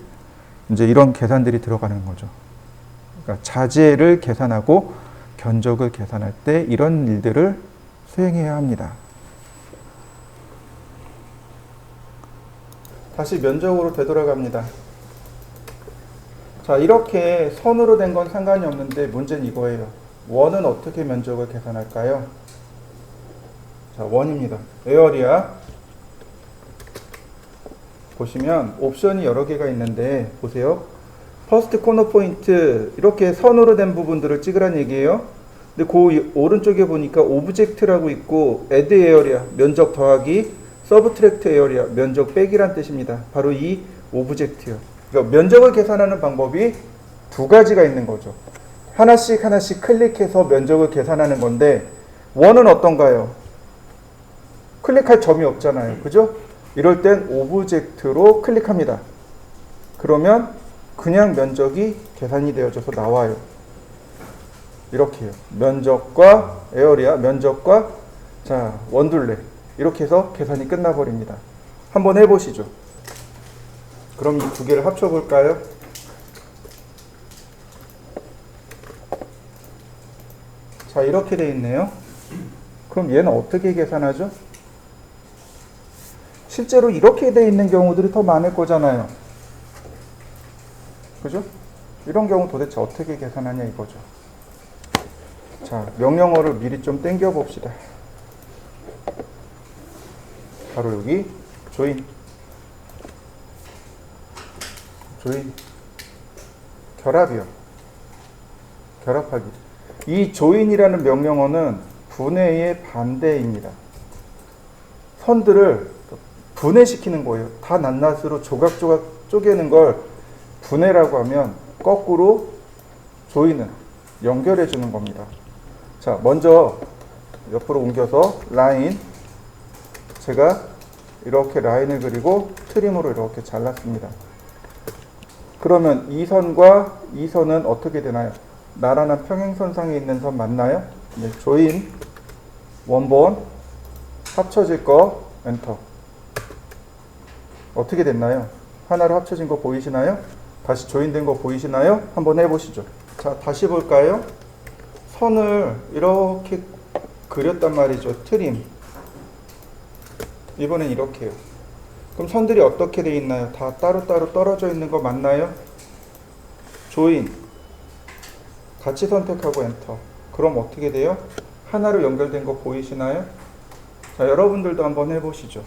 이제 이런 계산들이 들어가는 거죠. 그러니까 자재를 계산하고 견적을 계산할 때 이런 일들을 수행해야 합니다. 다시 면적으로 되돌아갑니다. 자, 이렇게 선으로 된 건 상관이 없는데 문제는 이거예요. 원은 어떻게 면적을 계산할까요? 자, 원입니다. 에어리아. 보시면 옵션이 여러 개가 있는데 보세요. 퍼스트 코너 포인트 이렇게 선으로 된 부분들을 찍으란 얘기예요. 근데 그 오른쪽에 보니까 오브젝트라고 있고 애드 에어리아 면적 더하기 서브트랙트 에어리아 면적 빼기란 뜻입니다. 바로 이 오브젝트요. 그러니까 면적을 계산하는 방법이 두 가지가 있는 거죠. 하나씩 클릭해서 면적을 계산하는 건데 원은 어떤가요? 클릭할 점이 없잖아요. 그죠? 이럴 땐 오브젝트로 클릭합니다. 그러면 그냥 면적이 계산이 되어져서 나와요. 이렇게요. 면적과 에어리아, 면적과 자 원둘레 이렇게 해서 계산이 끝나버립니다. 한번 해보시죠. 그럼 이 두 개를 합쳐볼까요? 자 이렇게 돼 있네요. 그럼 얘는 어떻게 계산하죠? 실제로 이렇게 돼 있는 경우들이 더 많을 거잖아요. 그죠? 이런 경우 도대체 어떻게 계산하냐 이거죠. 자, 명령어를 미리 좀 땡겨 봅시다. 바로 여기 조인 결합이요. 결합하기. 이 조인이라는 명령어는 분해의 반대입니다. 선들을 분해시키는 거예요. 다 낱낱으로 조각조각 쪼개는 걸 분해라고 하면 거꾸로 조인은 연결해 주는 겁니다. 자, 먼저 옆으로 옮겨서 라인 제가 이렇게 라인을 그리고 트림으로 이렇게 잘랐습니다. 그러면 이 선과 이 선은 어떻게 되나요? 나란한 평행선상에 있는 선 맞나요? 네, 조인 원본 합쳐질 거 엔터. 어떻게 됐나요? 하나로 합쳐진 거 보이시나요? 다시 조인된 거 보이시나요? 한번 해보시죠. 자, 다시 볼까요? 선을 이렇게 그렸단 말이죠. 트림. 이번엔 이렇게요. 그럼 선들이 어떻게 돼 있나요? 다 따로따로 떨어져 있는 거 맞나요? 조인. 같이 선택하고 엔터. 그럼 어떻게 돼요? 하나로 연결된 거 보이시나요? 자, 여러분들도 한번 해보시죠.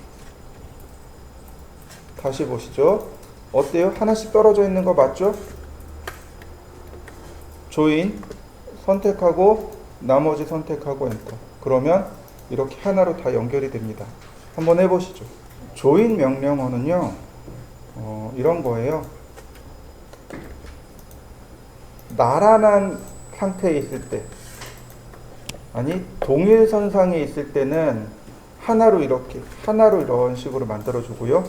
다시 보시죠. 어때요? 하나씩 떨어져 있는 거 맞죠? 조인 선택하고 나머지 선택하고 엔터. 그러면 이렇게 하나로 다 연결이 됩니다. 한번 해보시죠. 조인 명령어는요, 이런 거예요. 나란한 상태에 있을 때, 아니 동일선상에 있을 때는 하나로 이런 식으로 만들어 주고요.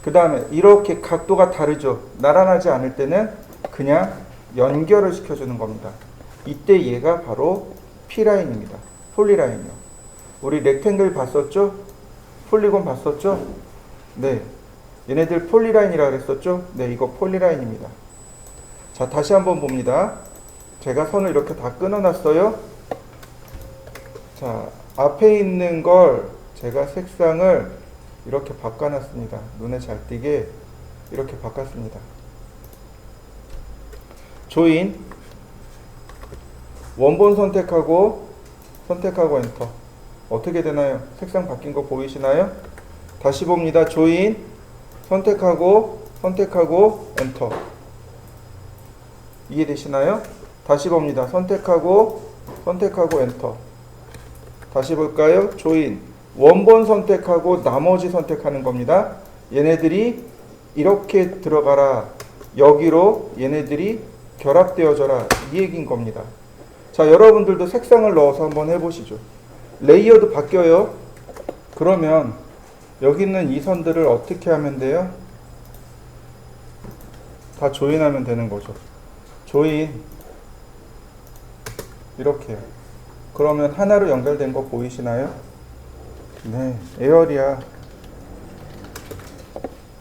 그 다음에 이렇게 각도가 다르죠. 나란하지 않을 때는 그냥 연결을 시켜주는 겁니다. 이때 얘가 바로 P라인입니다. 폴리라인이요. 우리 렉탱글 봤었죠? 폴리곤 봤었죠? 네. 얘네들 폴리라인이라 그랬었죠? 네, 이거 폴리라인입니다. 자, 다시 한번 봅니다. 제가 선을 이렇게 다 끊어놨어요. 자, 앞에 있는 걸 제가 색상을 이렇게 바꿔놨습니다. 눈에 잘 띄게 이렇게 바꿨습니다. 조인 원본 선택하고 엔터. 어떻게 되나요? 색상 바뀐 거 보이시나요? 다시 봅니다. 조인 선택하고 엔터. 이해되시나요? 다시 봅니다. 선택하고 엔터. 다시 볼까요? 조인 원본 선택하고 나머지 선택하는 겁니다. 얘네들이 이렇게 들어가라. 여기로 얘네들이 결합되어져라. 이 얘기인 겁니다. 자, 여러분들도 색상을 넣어서 한번 해보시죠. 레이어도 바뀌어요. 그러면 여기 있는 이 선들을 어떻게 하면 돼요? 다 조인하면 되는 거죠. 조인 이렇게요. 그러면 하나로 연결된 거 보이시나요? 네, 에어리아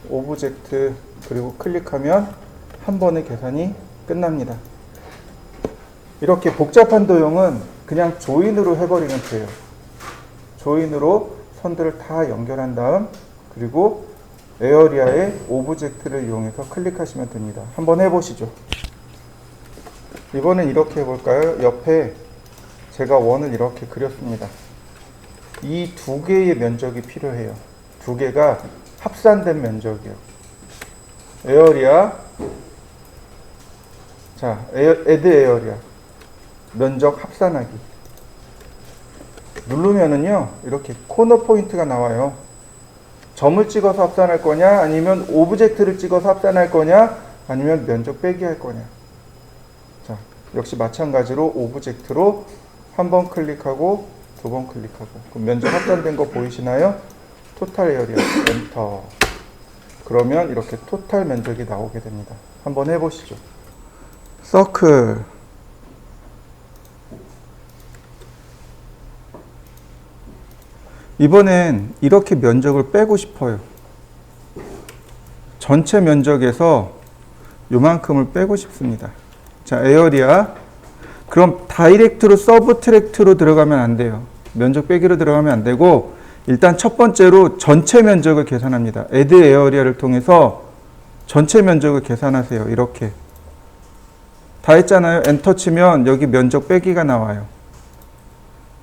오브젝트 그리고 클릭하면 한 번에 계산이 끝납니다. 이렇게 복잡한 도형은 그냥 조인으로 해버리면 돼요. 조인으로 선들을 다 연결한 다음 그리고 에어리아의 오브젝트를 이용해서 클릭하시면 됩니다. 한번 해보시죠. 이번엔 이렇게 해볼까요? 옆에 제가 원을 이렇게 그렸습니다. 이 두 개의 면적이 필요해요. 두 개가 합산된 면적이요. 에어리아, 자, 애드 에어리아 면적 합산하기 누르면은요 이렇게 코너 포인트가 나와요. 점을 찍어서 합산할 거냐, 아니면 오브젝트를 찍어서 합산할 거냐, 아니면 면적 빼기 할 거냐. 자, 역시 마찬가지로 오브젝트로 한 번 클릭하고 두 번 클릭하고. 그럼 면적 합산된 거 보이시나요? 토탈 에어리아 엔터. 그러면 이렇게 토탈 면적이 나오게 됩니다. 한번 해보시죠. 서클 이번엔 이렇게 면적을 빼고 싶어요. 전체 면적에서 요만큼을 빼고 싶습니다. 자, 에어리아. 그럼 다이렉트로 서브트랙트로 들어가면 안 돼요. 면적 빼기로 들어가면 안 되고 일단 첫 번째로 전체 면적을 계산합니다. 애드 에어리아를 통해서 전체 면적을 계산하세요. 이렇게. 다 했잖아요. 엔터 치면 여기 면적 빼기가 나와요.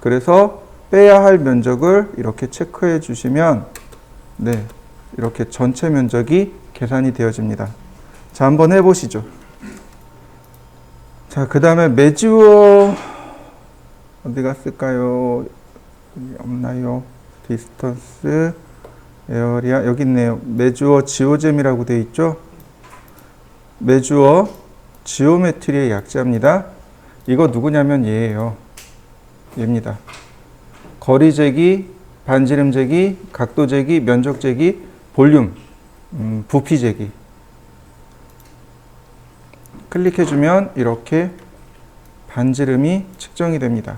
그래서 빼야 할 면적을 이렇게 체크해 주시면 네, 이렇게 전체 면적이 계산이 되어집니다. 자, 한번 해보시죠. 자, 그 다음에 메주어 어디 갔을까요? 여기 없나요? 디스턴스 에어리아 여기 있네요. 메주어 지오잼이라고 되어 있죠. 메주어 지오메트리의 약자입니다. 이거 누구냐면 얘예요. 얘입니다. 거리 재기, 반지름 재기, 각도 재기, 면적 재기, 볼륨, 부피 재기. 클릭해주면 이렇게 반지름이 측정이 됩니다.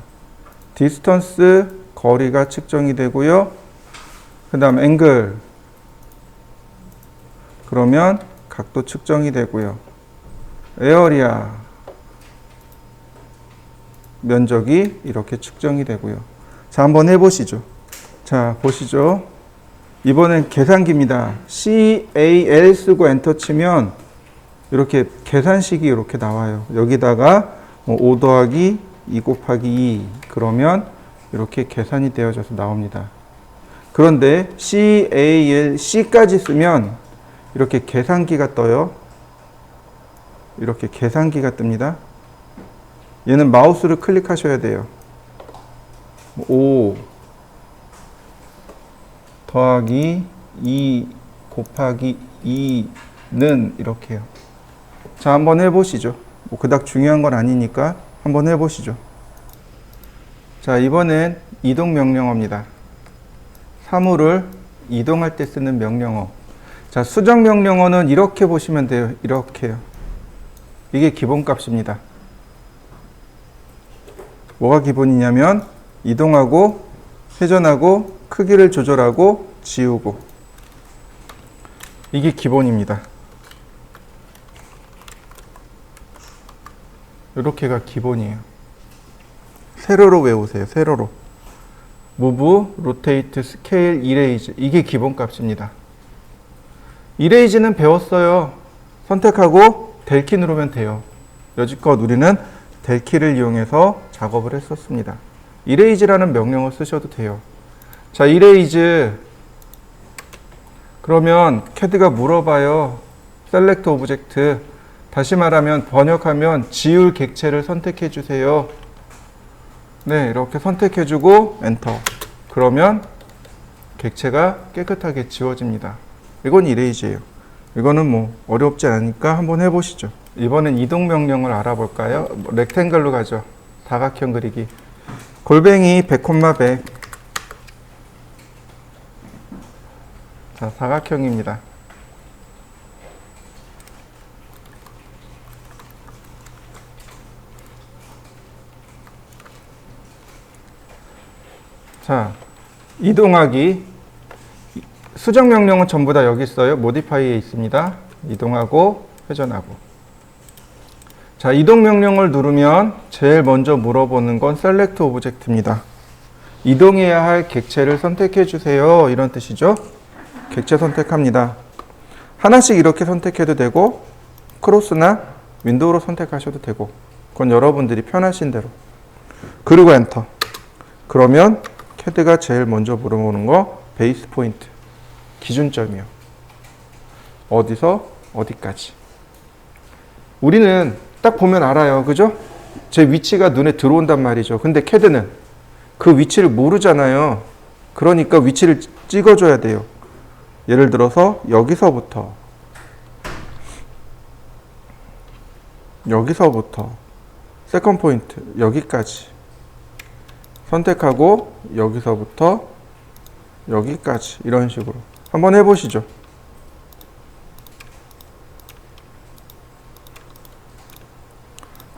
디스턴스, 거리가 측정이 되고요. 그 다음 앵글, 그러면 각도 측정이 되고요. 에어리아, 면적이 이렇게 측정이 되고요. 자, 한번 해보시죠. 자, 보시죠. 이번엔 계산기입니다. CAL 쓰고 엔터 치면 이렇게 계산식이 이렇게 나와요. 여기다가 5 더하기 2 곱하기 2 그러면 이렇게 계산이 되어져서 나옵니다. 그런데 CAL C까지 쓰면 이렇게 계산기가 떠요. 이렇게 계산기가 뜹니다. 얘는 마우스를 클릭하셔야 돼요. 5 더하기 2 곱하기 2는 이렇게요. 자, 한번 해보시죠. 뭐 그닥 중요한 건 아니니까 한번 해보시죠. 자, 이번엔 이동 명령어입니다. 사물을 이동할 때 쓰는 명령어. 자, 수정 명령어는 이렇게 보시면 돼요. 이렇게요. 이게 기본값입니다. 뭐가 기본이냐면 이동하고 회전하고 크기를 조절하고 지우고, 이게 기본입니다. 이렇게가 기본이에요. 세로로 외우세요. 세로로. move, rotate, scale, erase. 이게 기본값입니다. erase는 배웠어요. 선택하고 델 키 누르면 돼요. 여지껏 우리는 델 키를 이용해서 작업을 했었습니다. erase라는 명령을 쓰셔도 돼요. 자, erase. 그러면 CAD가 물어봐요. select object. 다시 말하면 번역하면 지울 객체를 선택해 주세요. 네, 이렇게 선택해 주고 엔터. 그러면 객체가 깨끗하게 지워집니다. 이건 이레이즈예요. 이거는 뭐 어렵지 않으니까 한번 해보시죠. 이번엔 이동 명령을 알아볼까요? 렉탱글로 가죠. 다각형 그리기. 골뱅이 100,100. 자, 사각형입니다. 자, 이동하기. 수정 명령은 전부 다 여기 있어요. 모디파이에 있습니다. 이동하고 회전하고. 자, 이동 명령을 누르면 제일 먼저 물어보는 건 셀렉트 오브젝트입니다. 이동해야 할 객체를 선택해 주세요. 이런 뜻이죠. 객체 선택합니다. 하나씩 이렇게 선택해도 되고 크로스나 윈도우로 선택하셔도 되고, 그건 여러분들이 편하신 대로. 그리고 엔터. 그러면 CAD가 제일 먼저 물어보는 거 베이스 포인트, 기준점이요. 어디서 어디까지. 우리는 딱 보면 알아요. 그죠? 제 위치가 눈에 들어온단 말이죠. 근데 CAD는 그 위치를 모르잖아요. 그러니까 위치를 찍어줘야 돼요. 예를 들어서 여기서부터 세컨 포인트 여기까지 선택하고 여기서부터 여기까지 이런 식으로 한번 해보시죠.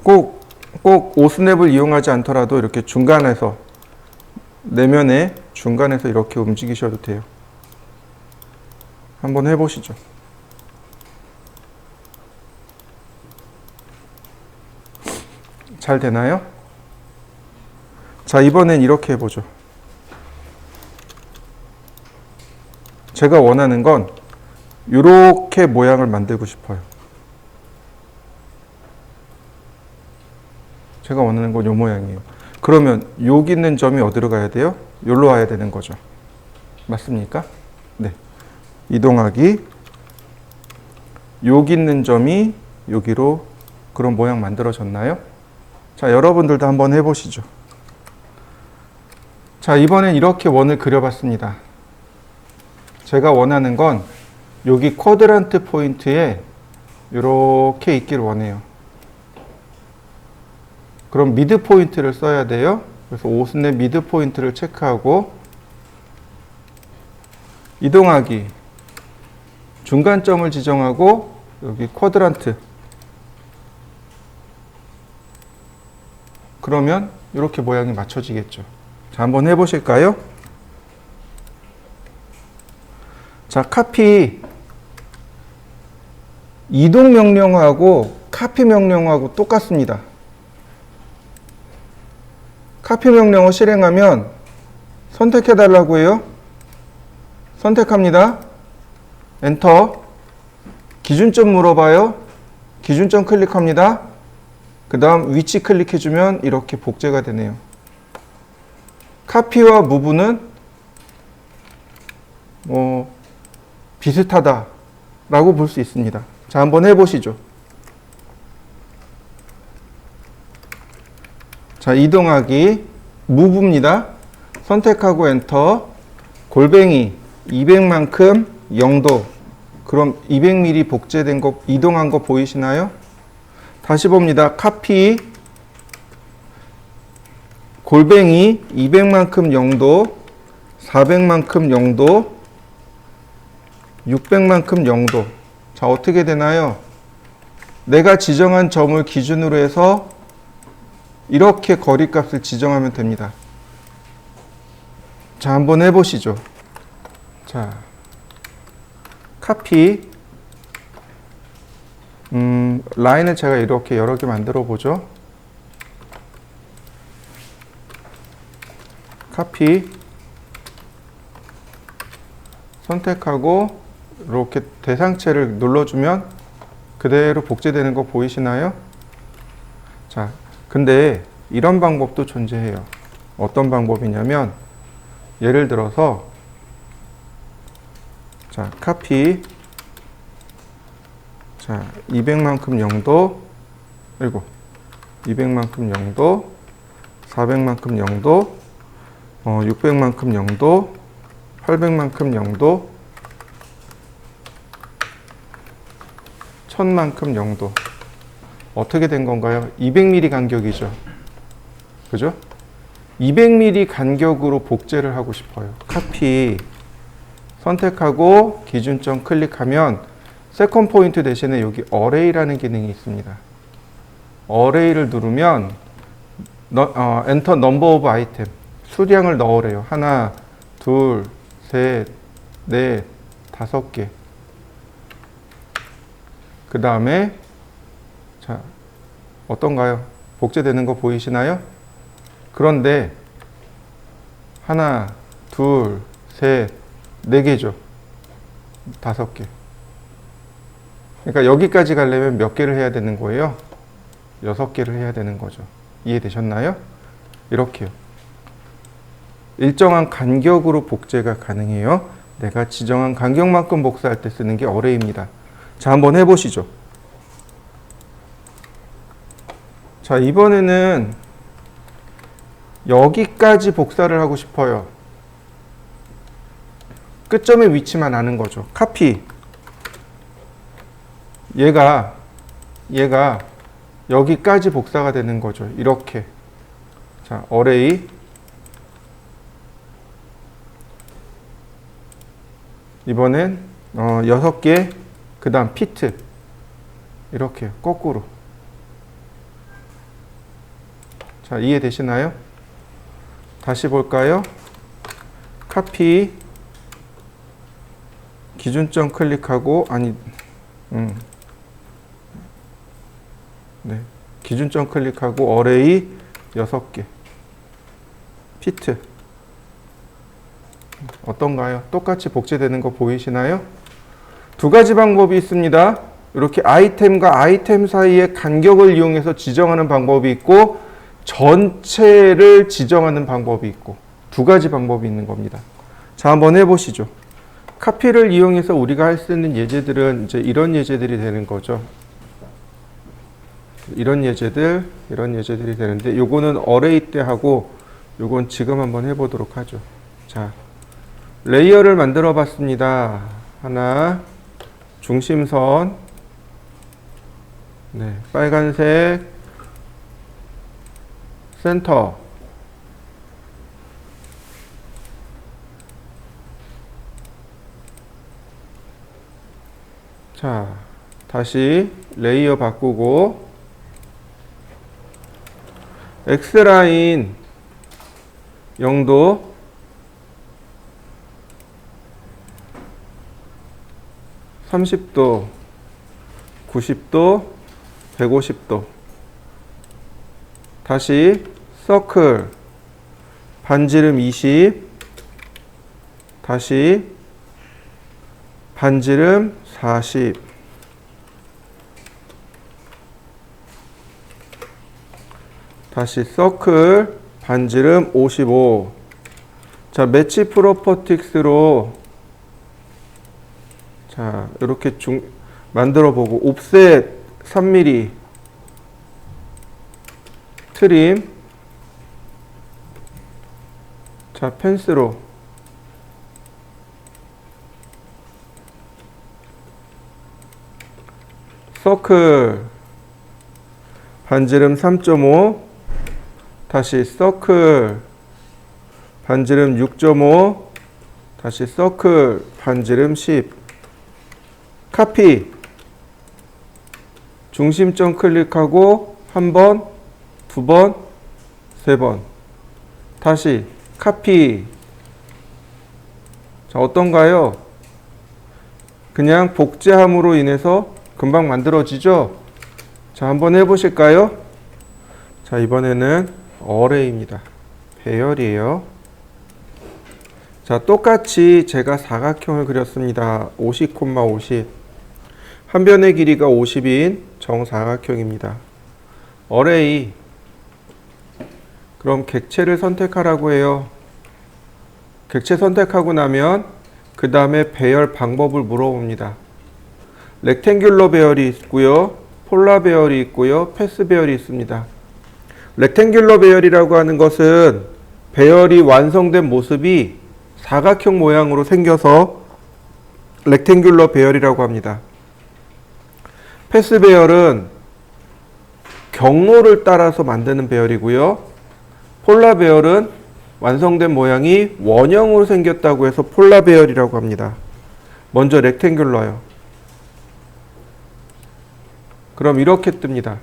꼭 오스냅을 이용하지 않더라도 이렇게 중간에서, 내면의 중간에서 이렇게 움직이셔도 돼요. 한번 해보시죠. 잘 되나요? 자, 이번엔 이렇게 해보죠. 제가 원하는 건 이렇게 모양을 만들고 싶어요. 제가 원하는 건 이 모양이에요. 그러면 여기 있는 점이 어디로 가야 돼요? 여기로 와야 되는 거죠. 맞습니까? 네. 이동하기. 여기 있는 점이 여기로, 그런 모양 만들어졌나요? 자, 여러분들도 한번 해보시죠. 자, 이번엔 이렇게 원을 그려봤습니다. 제가 원하는 건 여기 쿼드란트 포인트에 이렇게 있길 원해요. 그럼 미드 포인트를 써야 돼요. 그래서 오스넷 미드 포인트를 체크하고 이동하기. 중간점을 지정하고 여기 쿼드란트. 그러면 이렇게 모양이 맞춰지겠죠. 자, 한번 해보실까요? 자, 카피. 이동 명령하고 카피 명령하고 똑같습니다. 카피 명령어 실행하면 선택해 달라고 해요. 선택합니다. 엔터. 기준점 물어봐요. 기준점 클릭합니다. 그 다음 위치 클릭해주면 이렇게 복제가 되네요. 카피와 무브는 비슷하다 라고 볼 수 있습니다. 자, 한번 해보시죠. 자, 이동하기 무브입니다. 선택하고 엔터. 골뱅이 200만큼 0도. 그럼 200mm 복제된 거, 이동한 거 보이시나요? 다시 봅니다. 카피 골뱅이 200만큼 0도, 400만큼 0도, 600만큼 0도. 자, 어떻게 되나요? 내가 지정한 점을 기준으로 해서 이렇게 거리값을 지정하면 됩니다. 자, 한번 해보시죠. 자, 카피. 라인을 제가 이렇게 여러 개 만들어 보죠. 카피. 선택하고 이렇게 대상체를 눌러주면 그대로 복제되는 거 보이시나요? 자, 근데 이런 방법도 존재해요. 어떤 방법이냐면, 예를 들어서, 자, 카피. 자, 200만큼 0도, 그리고 200만큼 0도, 400만큼 0도, 600만큼 0도, 800만큼 0도, 1000만큼 0도. 어떻게 된 건가요? 200mm 간격이죠. 그죠? 200mm 간격으로 복제를 하고 싶어요. 카피. 선택하고 기준점 클릭하면 세컨 포인트 대신에 여기 어레이라는 기능이 있습니다. 어레이를 누르면 엔터 넘버 오브 아이템. 수량을 넣으래요. 하나, 둘, 셋, 넷, 5개. 그 다음에 자, 어떤가요? 복제되는 거 보이시나요? 그런데 하나, 둘, 셋, 4개죠. 5개. 그러니까 여기까지 가려면 몇 개를 해야 되는 거예요? 6개를 해야 되는 거죠. 이해되셨나요? 이렇게요. 일정한 간격으로 복제가 가능해요. 내가 지정한 간격만큼 복사할 때 쓰는 게 어레이입니다. 자, 한번 해보시죠. 자, 이번에는 여기까지 복사를 하고 싶어요. 끝점의 위치만 아는 거죠. 카피. 얘가 여기까지 복사가 되는 거죠. 이렇게. 자, 어레이. 이번엔 6개. 그 다음 피트. 이렇게 거꾸로. 자, 이해되시나요? 다시 볼까요? 카피. 기준점 클릭하고, 네. 기준점 클릭하고 어레이 6개. 피트. 어떤가요? 똑같이 복제되는 거 보이시나요? 두 가지 방법이 있습니다. 이렇게 아이템과 아이템 사이의 간격을 이용해서 지정하는 방법이 있고, 전체를 지정하는 방법이 있고, 두 가지 방법이 있는 겁니다. 자, 한번 해보시죠. 카피를 이용해서 우리가 할 수 있는 예제들은 이제 이런 예제들이 되는 거죠. 이런 예제들이 되는데, 요거는 어레이 때 하고, 요건 지금 한번 해보도록 하죠. 자, 레이어를 만들어 봤습니다. 하나, 중심선, 네, 빨간색, 센터, 자, 다시 레이어 바꾸고, X라인 0도, 30도, 90도, 150도. 다시 서클, 반지름 20, 다시 반지름 40, 다시 서클, 반지름 55. 자, 매치 프로퍼틱스로 자, 이렇게 만들어 보고, 옵셋 3mm, 트림, 자, 펜스로 서클 반지름 3.5 다시 서클 반지름 6.5 다시 서클 반지름 10 카피 중심점 클릭하고 한 번, 두 번, 세 번 다시 카피. 자, 어떤가요? 그냥 복제함으로 인해서 금방 만들어지죠? 자, 한번 해보실까요? 자, 이번에는 어레이입니다. 배열이에요. 자, 똑같이 제가 사각형을 그렸습니다. 50, 50. 한 변의 길이가 50인 정사각형입니다. 어레이. 그럼 객체를 선택하라고 해요. 객체 선택하고 나면 그 다음에 배열 방법을 물어봅니다. 렉탱귤러 배열이 있고요. 폴라 배열이 있고요. 패스 배열이 있습니다. 렉탱귤러 배열이라고 하는 것은 배열이 완성된 모습이 사각형 모양으로 생겨서 렉탱귤러 배열이라고 합니다. 패스 배열은 경로를 따라서 만드는 배열이고요. 폴라 배열은 완성된 모양이 원형으로 생겼다고 해서 폴라 배열이라고 합니다. 먼저 렉탱귤러요. 그럼 이렇게 뜹니다.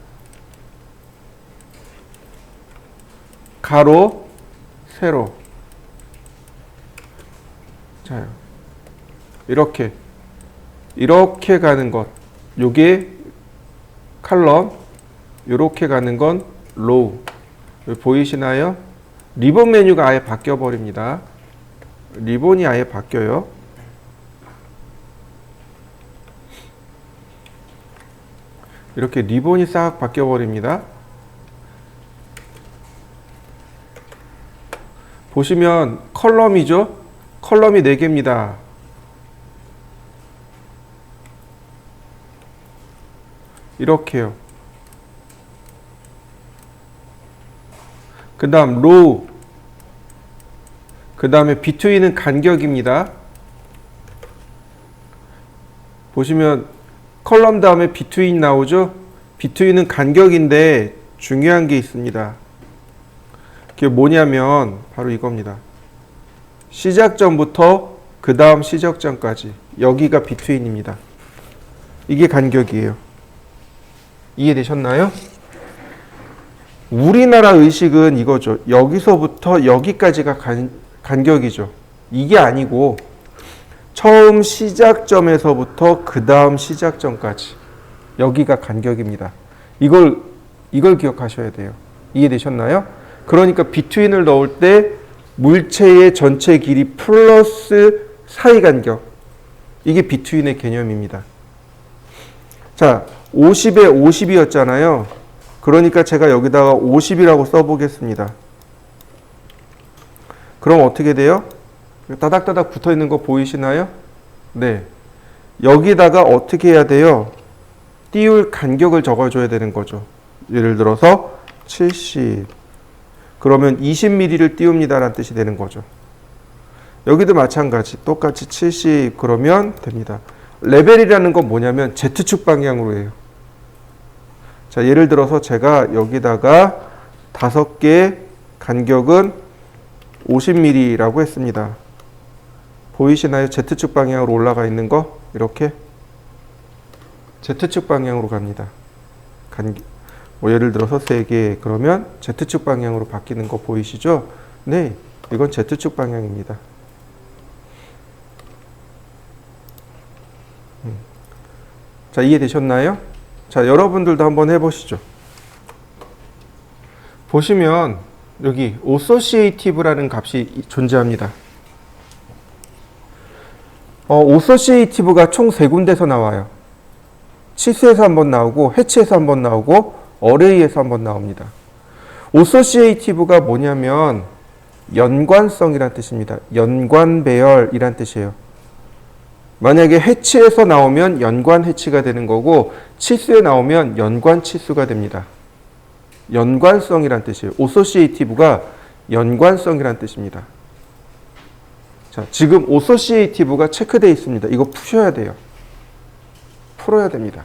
가로, 세로. 자, 이렇게 가는 것. 요게 칼럼, 요렇게 가는 건 로우. 보이시나요? 리본 메뉴가 아예 바뀌어 버립니다. 리본이 아예 바뀌어요. 이렇게 리본이 싹 바뀌어 버립니다. 보시면 컬럼이죠? 컬럼이 4개입니다. 이렇게요. 그 다음 로우, 그 다음에 비트윈은 간격입니다. 보시면 컬럼 다음에 비트윈 나오죠? 비트윈은 간격인데 중요한 게 있습니다. 그게 뭐냐면 바로 이겁니다. 시작점부터 그 다음 시작점까지 여기가 비트윈입니다. 이게 간격이에요. 이해되셨나요? 우리나라 의식은 이거죠. 여기서부터 여기까지가 간격이죠. 이게 아니고 처음 시작점에서부터 그 다음 시작점까지 여기가 간격입니다. 이걸 기억하셔야 돼요. 이해되셨나요? 그러니까 비트윈을 넣을 때 물체의 전체 길이 플러스 사이 간격, 이게 비트윈의 개념입니다. 자, 50에 50이었잖아요. 그러니까 제가 여기다가 50이라고 써보겠습니다. 그럼 어떻게 돼요? 따닥따닥 붙어있는 거 보이시나요? 네. 여기다가 어떻게 해야 돼요? 띄울 간격을 적어줘야 되는 거죠. 예를 들어서 70. 그러면 20mm를 띄웁니다 라는 뜻이 되는 거죠. 여기도 마찬가지. 똑같이 70 그러면 됩니다. 레벨이라는 건 뭐냐면 Z축 방향으로 해요. 자, 예를 들어서 제가 여기다가 5개 간격은 50mm라고 했습니다. 보이시나요? Z축 방향으로 올라가 있는 거? 이렇게 Z축 방향으로 갑니다. 예를 들어서 3개 그러면 Z축 방향으로 바뀌는 거 보이시죠? 네, 이건 Z축 방향입니다. 자, 이해되셨나요? 자, 여러분들도 한번 해보시죠. 보시면 여기 associative라는 값이 존재합니다. associative가 총 3군데서 나와요. 치수에서 한번 나오고 해치에서 한번 나오고 어레이에서 한번 나옵니다. associative가 뭐냐면 연관성이란 뜻입니다. 연관 배열이란 뜻이에요. 만약에 해치에서 나오면 연관 해치가 되는 거고 치수에 나오면 연관 치수가 됩니다. 연관성이란 뜻이에요. associative가 연관성이란 뜻입니다. 자, 지금 오소시에이티브가 체크되어 있습니다. 이거 푸셔야 돼요. 풀어야 됩니다.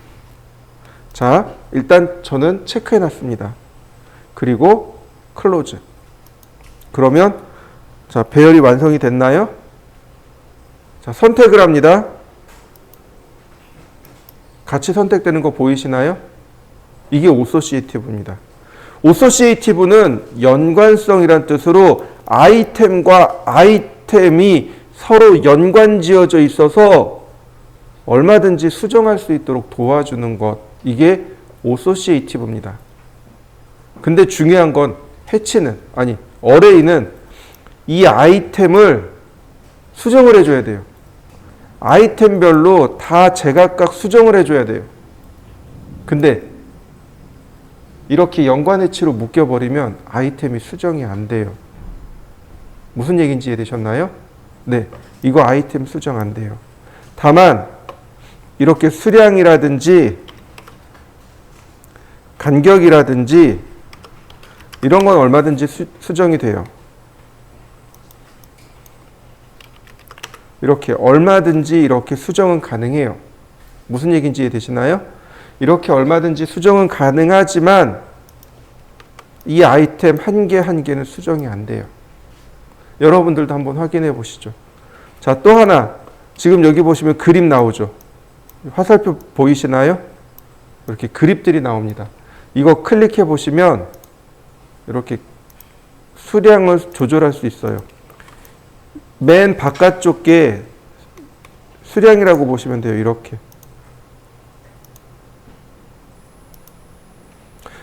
자, 일단 저는 체크해 놨습니다. 그리고 클로즈. 그러면 자, 배열이 완성이 됐나요? 자, 선택을 합니다. 같이 선택되는 거 보이시나요? 이게 오소시에이티브입니다. 오소시에이티브는 연관성이란 뜻으로 아이템과 아이템이 서로 연관지어져 있어서 얼마든지 수정할 수 있도록 도와주는 것. 이게 오소시에이티브입니다. 근데 중요한 건 어레이는 이 아이템을 수정을 해줘야 돼요. 아이템별로 다 제각각 수정을 해줘야 돼요. 근데 이렇게 연관해치로 묶여버리면 아이템이 수정이 안 돼요. 무슨 얘기인지 이해되셨나요? 네, 이거 아이템 수정 안 돼요. 다만 이렇게 수량이라든지 간격이라든지 이런 건 얼마든지 수정이 돼요. 이렇게 얼마든지 이렇게 수정은 가능해요. 무슨 얘기인지 이해되시나요? 이렇게 얼마든지 수정은 가능하지만 이 아이템 한 개 한 개는 수정이 안 돼요. 여러분들도 한번 확인해 보시죠. 자, 또 하나. 지금 여기 보시면 그림 나오죠. 화살표 보이시나요? 이렇게 그립들이 나옵니다. 이거 클릭해 보시면 이렇게 수량을 조절할 수 있어요. 맨 바깥쪽 게 수량이라고 보시면 돼요. 이렇게.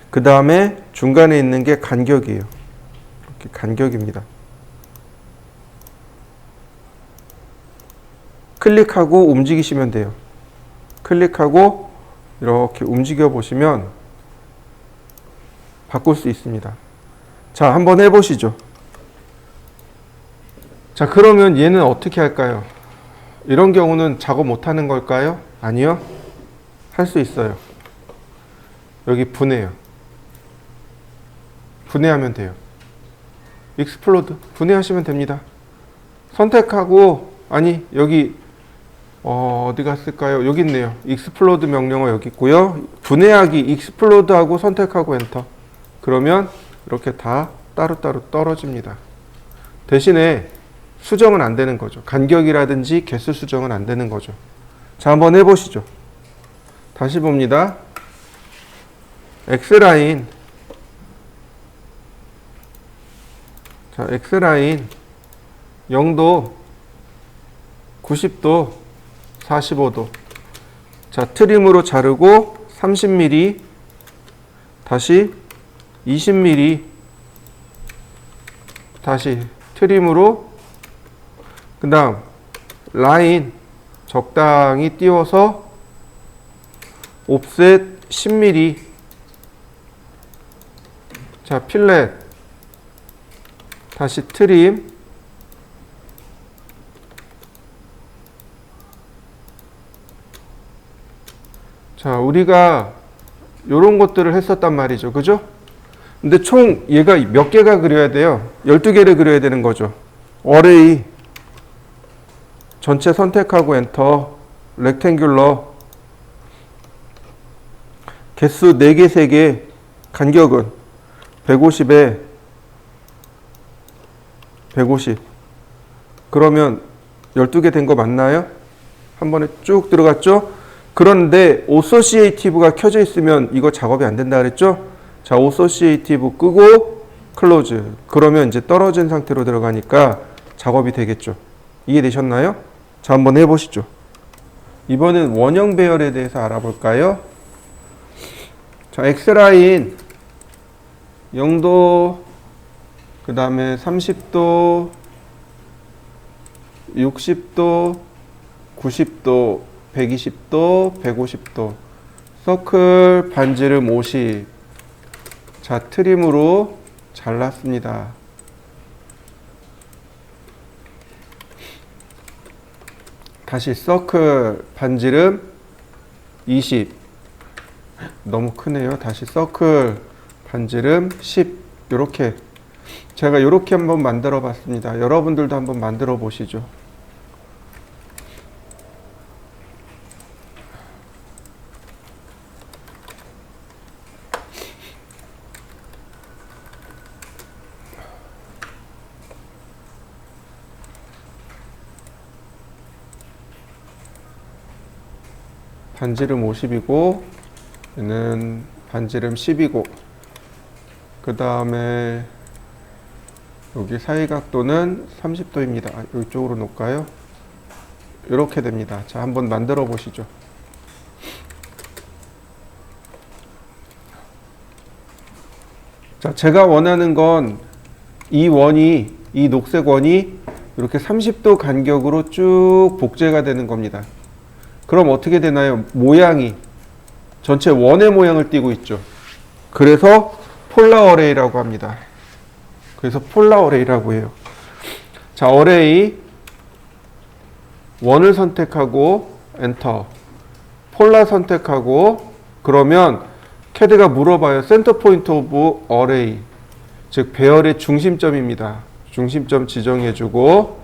그 다음에 중간에 있는 게 간격이에요. 이렇게 간격입니다. 클릭하고 움직이시면 돼요. 클릭하고 이렇게 움직여 보시면 바꿀 수 있습니다. 자, 한번 해보시죠. 자, 그러면 얘는 어떻게 할까요? 이런 경우는 작업 못하는 걸까요? 아니요. 할 수 있어요. 여기 분해요. 분해하면 돼요. 익스플로드 분해하시면 됩니다. 선택하고 여기 어디 갔을까요? 여기 있네요. 익스플로드 명령어 여기 있고요. 분해하기 익스플로드하고 선택하고 엔터. 그러면 이렇게 다 따로따로 떨어집니다. 대신에 수정은 안 되는 거죠. 간격이라든지 개수 수정은 안 되는 거죠. 자, 한번 해보시죠. 다시 봅니다. X라인. 자, X라인 0도, 90도, 45도. 자, 트림으로 자르고 30mm, 다시 20mm, 다시 트림으로, 그 다음 라인 적당히 띄워서 옵셋 10mm. 자, 필렛 다시 트림. 자, 우리가 요런 것들을 했었단 말이죠. 그죠? 근데 총 얘가 몇 개가 그려야 돼요? 12개를 그려야 되는 거죠. 어레이 전체 선택하고 엔터. 렉탱귤러 개수 4개, 3개. 간격은 150에 150. 그러면 12개 된 거 맞나요? 한 번에 쭉 들어갔죠? 그런데 오소시에이티브가 켜져 있으면 이거 작업이 안 된다 그랬죠? 자, 오소시에이티브 끄고 클로즈. 그러면 이제 떨어진 상태로 들어가니까 작업이 되겠죠. 이해되셨나요? 자, 한번 해보시죠. 이번엔 원형 배열에 대해서 알아볼까요? 자, X라인 0도, 그 다음에 30도, 60도, 90도, 120도, 150도. 서클 반지름 50. 자, 트림으로 잘랐습니다. 다시 서클 반지름 20. 너무 크네요. 다시 서클 반지름 10. 이렇게 제가 이렇게 한번 만들어 봤습니다. 여러분들도 한번 만들어 보시죠. 반지름 50이고 얘는 반지름 10이고 그 다음에 여기 사이각도는 30도입니다. 이쪽으로 놓을까요? 이렇게 됩니다. 자, 한번 만들어 보시죠. 자, 제가 원하는 건 이 녹색 원이 이렇게 30도 간격으로 쭉 복제가 되는 겁니다. 그럼 어떻게 되나요? 모양이 전체 원의 모양을 띠고 있죠. 그래서 폴라 어레이라고 합니다. 그래서 폴라 어레이라고 해요. 자, 어레이 원을 선택하고 엔터, 폴라 선택하고 그러면 캐드가 물어봐요. 센터 포인트 오브 어레이, 즉 배열의 중심점입니다. 중심점 지정해주고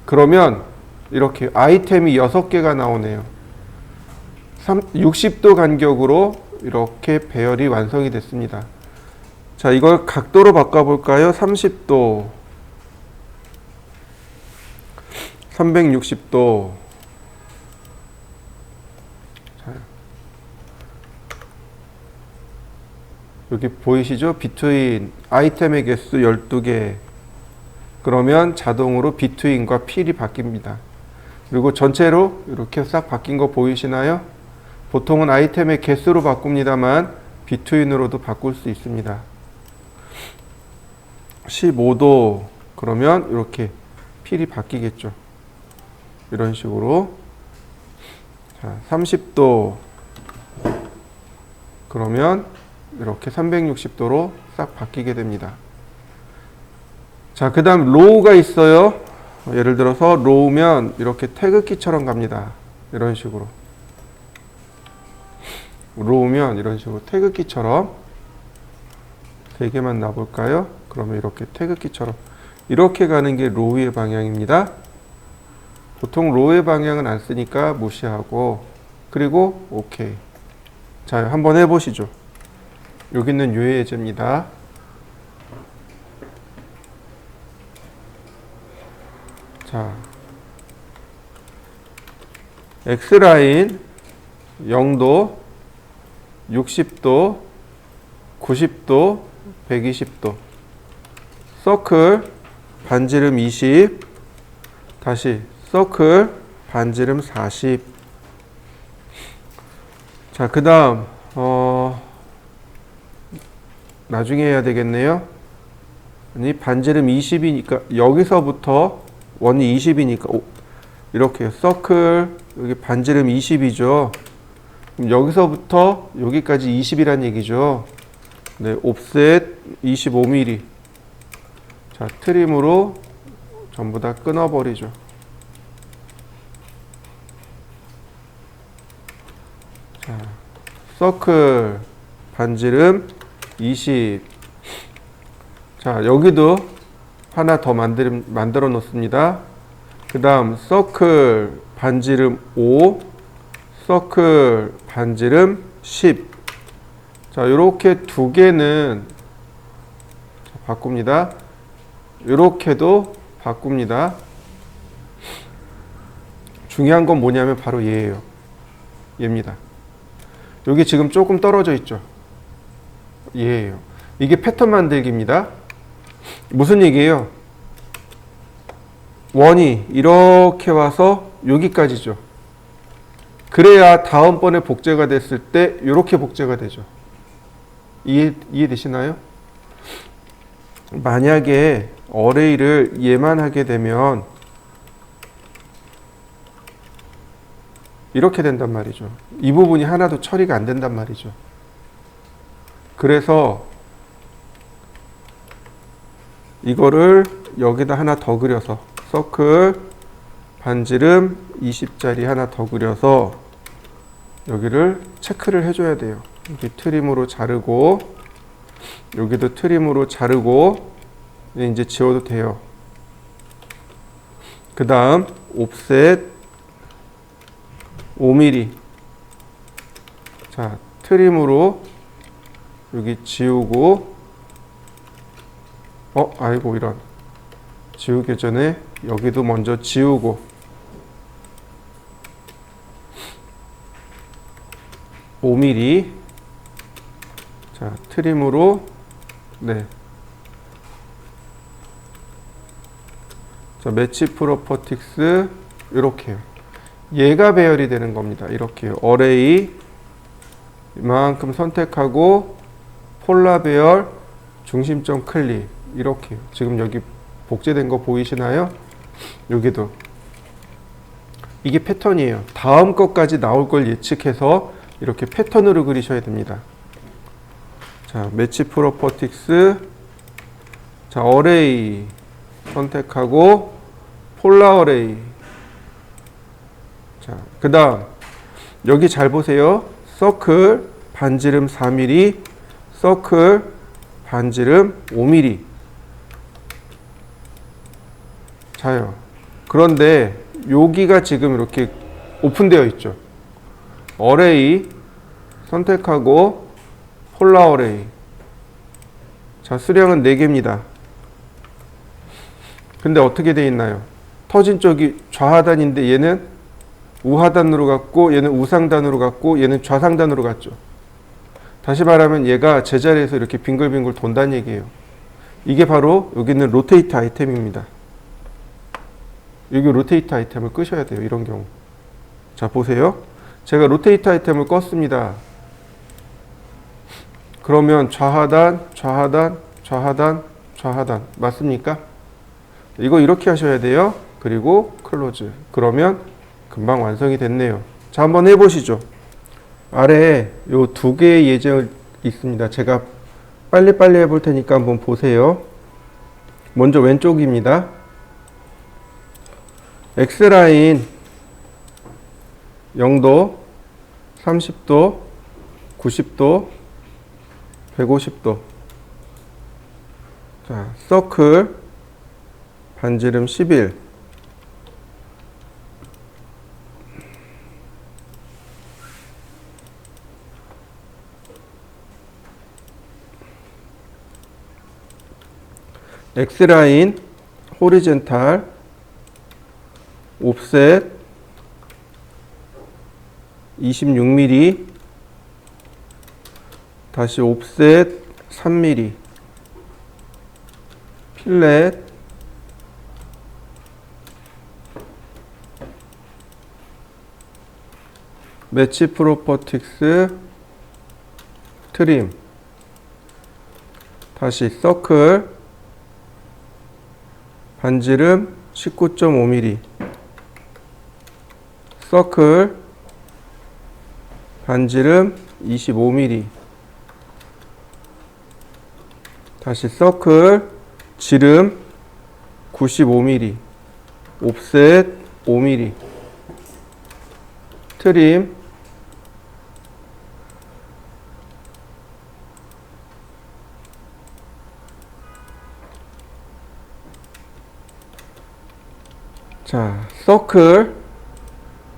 그러면 이렇게 아이템이 6개가 나오네요. 60도 간격으로 이렇게 배열이 완성이 됐습니다. 자, 이걸 각도로 바꿔볼까요? 30도, 360도. 자, 여기 보이시죠? 비트윈, 아이템의 개수 12개. 그러면 자동으로 비트윈과 필이 바뀝니다. 그리고 전체로 이렇게 싹 바뀐 거 보이시나요? 보통은 아이템의 개수로 바꿉니다만 비트윈으로도 바꿀 수 있습니다. 15도 그러면 이렇게 필이 바뀌겠죠. 이런 식으로. 자, 30도 그러면 이렇게 360도로 싹 바뀌게 됩니다. 자, 그 다음 로우가 있어요. 예를 들어서 로우면 이렇게 태극기처럼 갑니다. 이런 식으로. 로우면 이런 식으로 태극기처럼 3개만 놔볼까요? 그러면 이렇게 태극기처럼 이렇게 가는 게 로우의 방향입니다. 보통 로우의 방향은 안 쓰니까 무시하고 그리고 오케이. 자, 한번 해보시죠. 여기는 유해제입니다. 자, X라인 0도, 60도, 90도, 120도. 서클 반지름 20, 다시 서클 반지름 40. 자, 그 다음 나중에 해야 되겠네요. 아니, 반지름 20이니까 여기서부터 원이 20이니까 이렇게 서클 여기 반지름 20이죠. 그럼 여기서부터 여기까지 20이란 얘기죠. 네, 옵셋 25mm. 자, 트림으로 전부 다 끊어버리죠. 자, 서클 반지름 20. 자, 여기도 하나 더 만들어 놓습니다. 그 다음 서클 반지름 5, 서클 반지름 10. 자, 요렇게 두 개는 바꿉니다. 요렇게도 바꿉니다. 중요한 건 뭐냐면 바로 얘예요. 얘입니다. 여기 지금 조금 떨어져 있죠. 얘예요. 이게 패턴 만들기입니다. 무슨 얘기예요? 원이 이렇게 와서 여기까지죠. 그래야 다음번에 복제가 됐을 때 이렇게 복제가 되죠. 이해되시나요? 만약에 어레이를 얘만 하게 되면 이렇게 된단 말이죠. 이 부분이 하나도 처리가 안 된단 말이죠. 그래서 이거를 여기다 하나 더 그려서 서클 반지름 20짜리 하나 더 그려서 여기를 체크를 해줘야 돼요. 여기 트림으로 자르고 여기도 트림으로 자르고 이제 지워도 돼요. 그 다음 옵셋 5mm. 자, 트림으로 여기 지우고, 아이고, 이런. 지우기 전에 여기도 먼저 지우고, 5mm. 자, 트림으로, 네. 자, 매치 프로퍼틱스, 이렇게요. 얘가 배열이 되는 겁니다. 이렇게요. 어레이, 이만큼 선택하고, 폴라 배열, 중심점 클릭. 이렇게요. 지금 여기 복제된 거 보이시나요? 여기도. 이게 패턴이에요. 다음 것까지 나올 걸 예측해서 이렇게 패턴으로 그리셔야 됩니다. 자, 매치 프로퍼틱스. 자, 어레이 선택하고, 폴라 어레이. 자, 그 다음 여기 잘 보세요. 서클 반지름 4mm, 서클 반지름 5mm. 자요. 그런데 여기가 지금 이렇게 오픈되어 있죠. 어레이 선택하고 폴라 어레이. 자, 수량은 4개입니다. 근데 어떻게 되어 있나요? 터진 쪽이 좌하단인데 얘는 우하단으로 갔고, 얘는 우상단으로 갔고, 얘는 좌상단으로 갔죠. 다시 말하면 얘가 제자리에서 이렇게 빙글빙글 돈다는 얘기예요. 이게 바로 여기는 로테이트 아이템입니다. 여기 로테이트 아이템을 끄셔야 돼요. 이런 경우. 자, 보세요. 제가 로테이트 아이템을 껐습니다. 그러면 좌하단, 좌하단, 좌하단, 좌하단. 맞습니까? 이거 이렇게 하셔야 돼요. 그리고 클로즈. 그러면 금방 완성이 됐네요. 자, 한번 해보시죠. 아래에 요 2개의 예제가 있습니다. 제가 빨리빨리 해볼 테니까 한번 보세요. 먼저 왼쪽입니다. X라인 0도, 30도, 90도, 150도. 자, 서클 반지름 11. X라인 호리젠탈 옵셋 26mm, 다시 옵셋 3mm, 필렛 매치 프로퍼틱스 트림, 다시 서클 반지름 19.5mm, 서클 반지름 25mm, 다시 서클 지름 95mm, 옵셋 5mm, 트림 자, 서클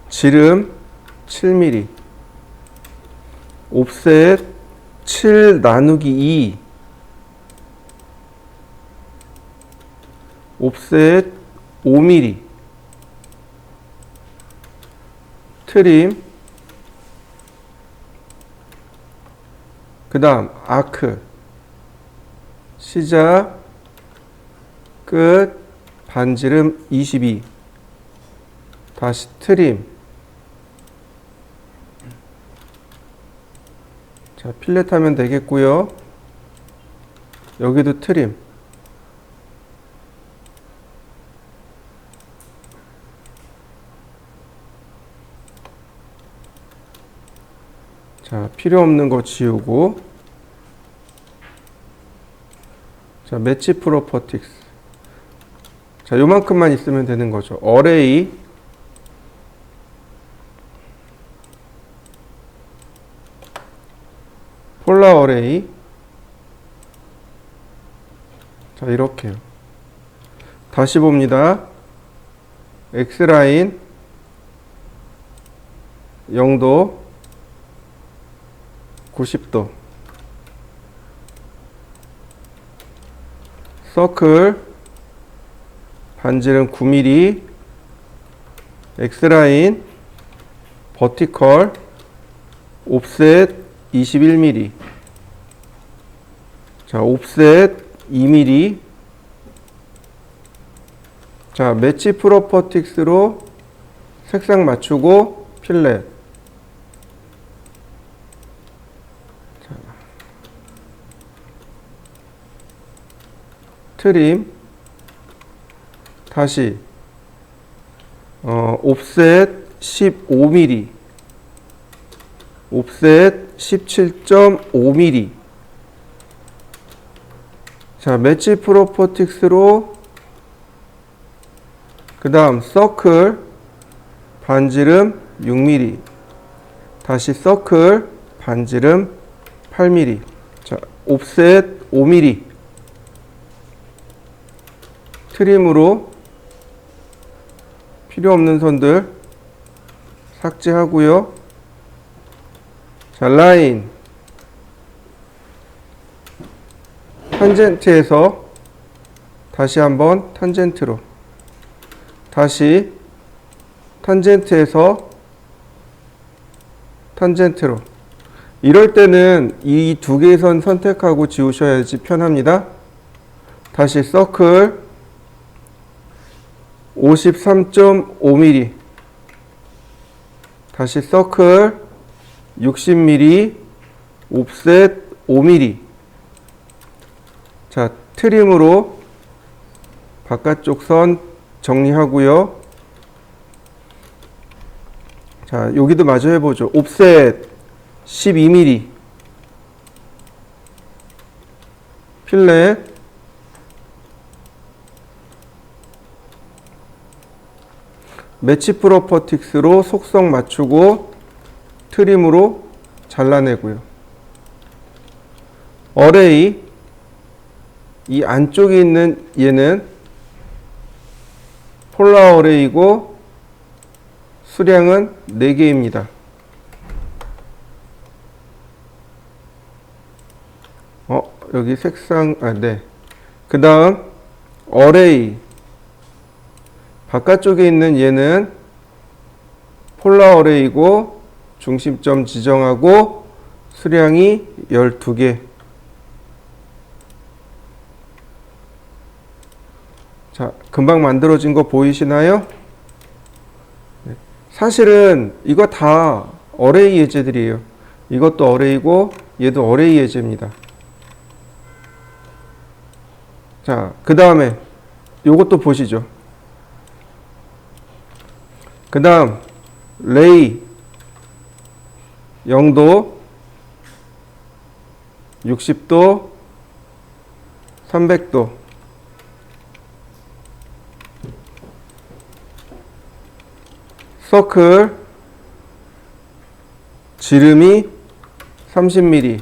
지름 7mm, 옵셋 7 나누기 2, 옵셋 5mm, 트림, 그 다음 아크, 시작, 끝, 반지름 22, 다시 트림. 자, 필렛 하면 되겠고요. 여기도 트림. 자, 필요 없는 거 지우고. 자, 매치 프로퍼틱스. 자, 요만큼만 있으면 되는 거죠. 어레이 폴라 어레이 자, 이렇게요. 다시 봅니다. X라인 0도 90도 서클 반지름 9mm X라인 버티컬 옵셋 21mm 자, 옵셋 2mm 자, 매치 프로퍼틱스로 색상 맞추고 필렛 자, 트림 다시 옵셋 15mm 옵셋 17.5mm 자, 매치 프로퍼틱스로 그 다음 서클 반지름 6mm 다시 서클 반지름 8mm 자, 옵셋 5mm 트림으로 필요 없는 선들 삭제하고요. 자, 라인 탄젠트에서 다시 한번 탄젠트로 다시 탄젠트에서 탄젠트로 이럴 때는 이 두 개의 선 선택하고 지우셔야지 편합니다. 다시 서클 53.5mm 다시 서클 60mm 옵셋 5mm 자, 트림으로 바깥쪽 선 정리하고요. 자, 여기도 마저 해보죠. 옵셋 12mm 필렛 매치 프로퍼틱스로 속성 맞추고 트림으로 잘라내고요. 어레이 이 안쪽에 있는 얘는 폴라 어레이고 수량은 4개입니다. 여기 색상 네. 그 다음 어레이 바깥쪽에 있는 얘는 폴라 어레이고 중심점 지정하고 수량이 12개 자, 금방 만들어진 거 보이시나요? 사실은 이거 다 어레이 예제들이에요. 이것도 어레이고 얘도 어레이 예제입니다. 자, 그 다음에 요것도 보시죠. 그 다음 레이 0도 60도 300도 서클 지름이 30mm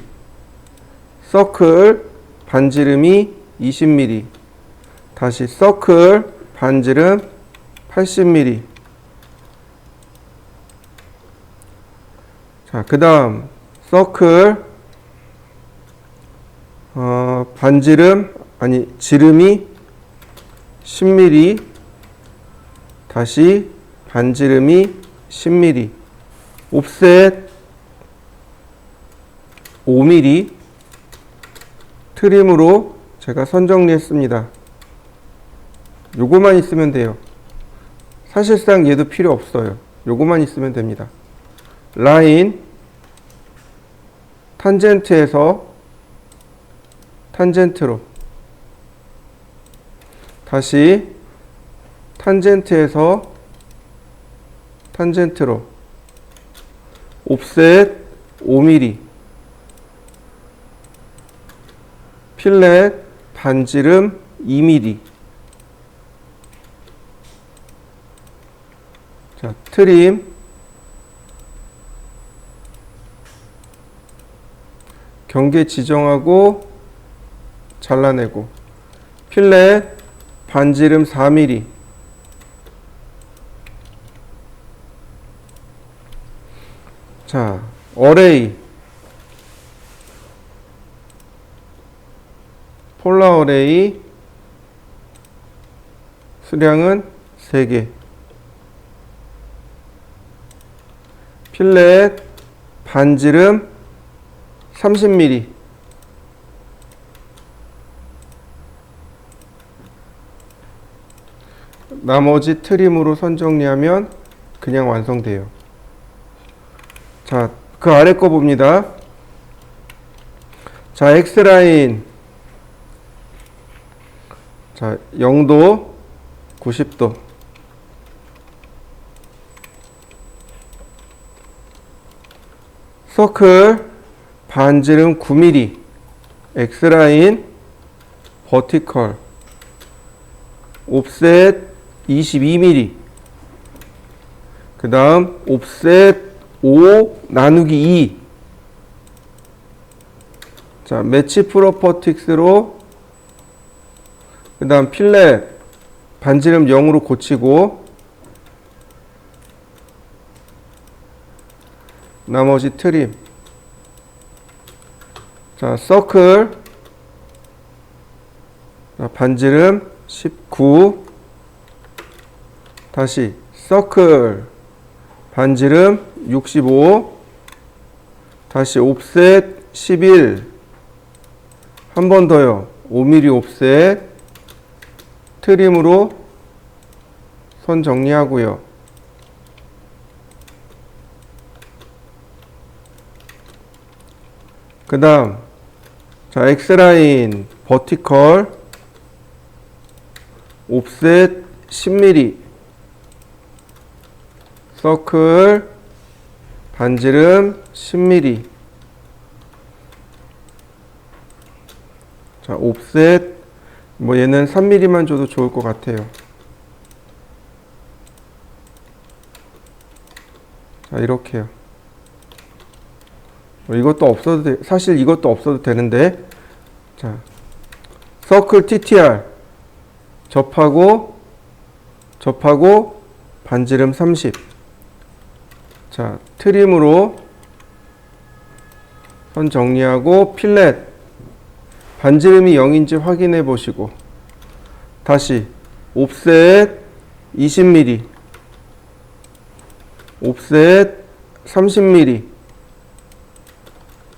서클 반지름이 20mm 다시 서클 반지름 80mm 자, 그 다음 서클 지름이 10mm 다시 반지름이 10mm 옵셋 5mm 트림으로 제가 선 정리했습니다. 요거만 있으면 돼요. 사실상 얘도 필요 없어요. 요거만 있으면 됩니다. 라인 탄젠트에서 탄젠트로 다시 탄젠트에서 탄젠트로 옵셋 5mm 필렛 반지름 2mm 자, 트림 경계 지정하고 잘라내고 필렛 반지름 4mm. 자, 어레이 폴라 어레이 수량은 3개. 필렛 반지름 30mm. 나머지 트림으로 선 정리하면 그냥 완성돼요. 자, 그 아래 거 봅니다. 자, X라인. 자, 0도, 90도. 서클, 반지름 9mm. X라인, 버티컬. 옵셋 22mm. 그 다음, 옵셋 5 나누기 2. 자, 매치 프로퍼틱스로 그 다음 필렛 반지름 0으로 고치고 나머지 트림. 자, 서클 자, 반지름 19. 다시 서클 반지름 65. 다시 옵셋 11. 한 번 더요. 5mm 옵셋. 트림으로 선 정리하고요. 그 다음 자, X라인 버티컬 옵셋 10mm. 서클 반지름 10mm. 자, 옵셋 뭐 얘는 3mm만 줘도 좋을 것 같아요. 자, 이렇게요. 이것도 없어도 돼. 사실 이것도 없어도 되는데. 자, 서클 TTR 접하고 반지름 30. 자, 트림으로 선 정리하고 필렛 반지름이 0인지 확인해 보시고 다시 옵셋 20mm 옵셋 30mm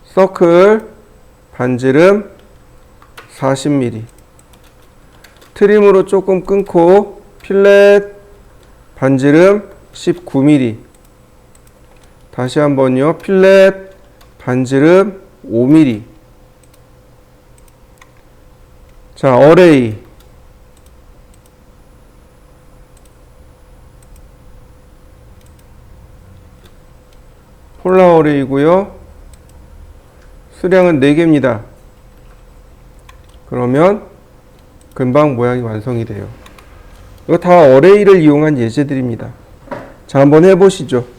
서클 반지름 40mm 트림으로 조금 끊고 필렛 반지름 19mm 다시 한번요. 필렛 반지름 5mm. 자, 어레이 폴라 어레이고요. 수량은 4개입니다. 그러면 금방 모양이 완성이 돼요. 이거 다 어레이를 이용한 예제들입니다. 자, 한번 해보시죠.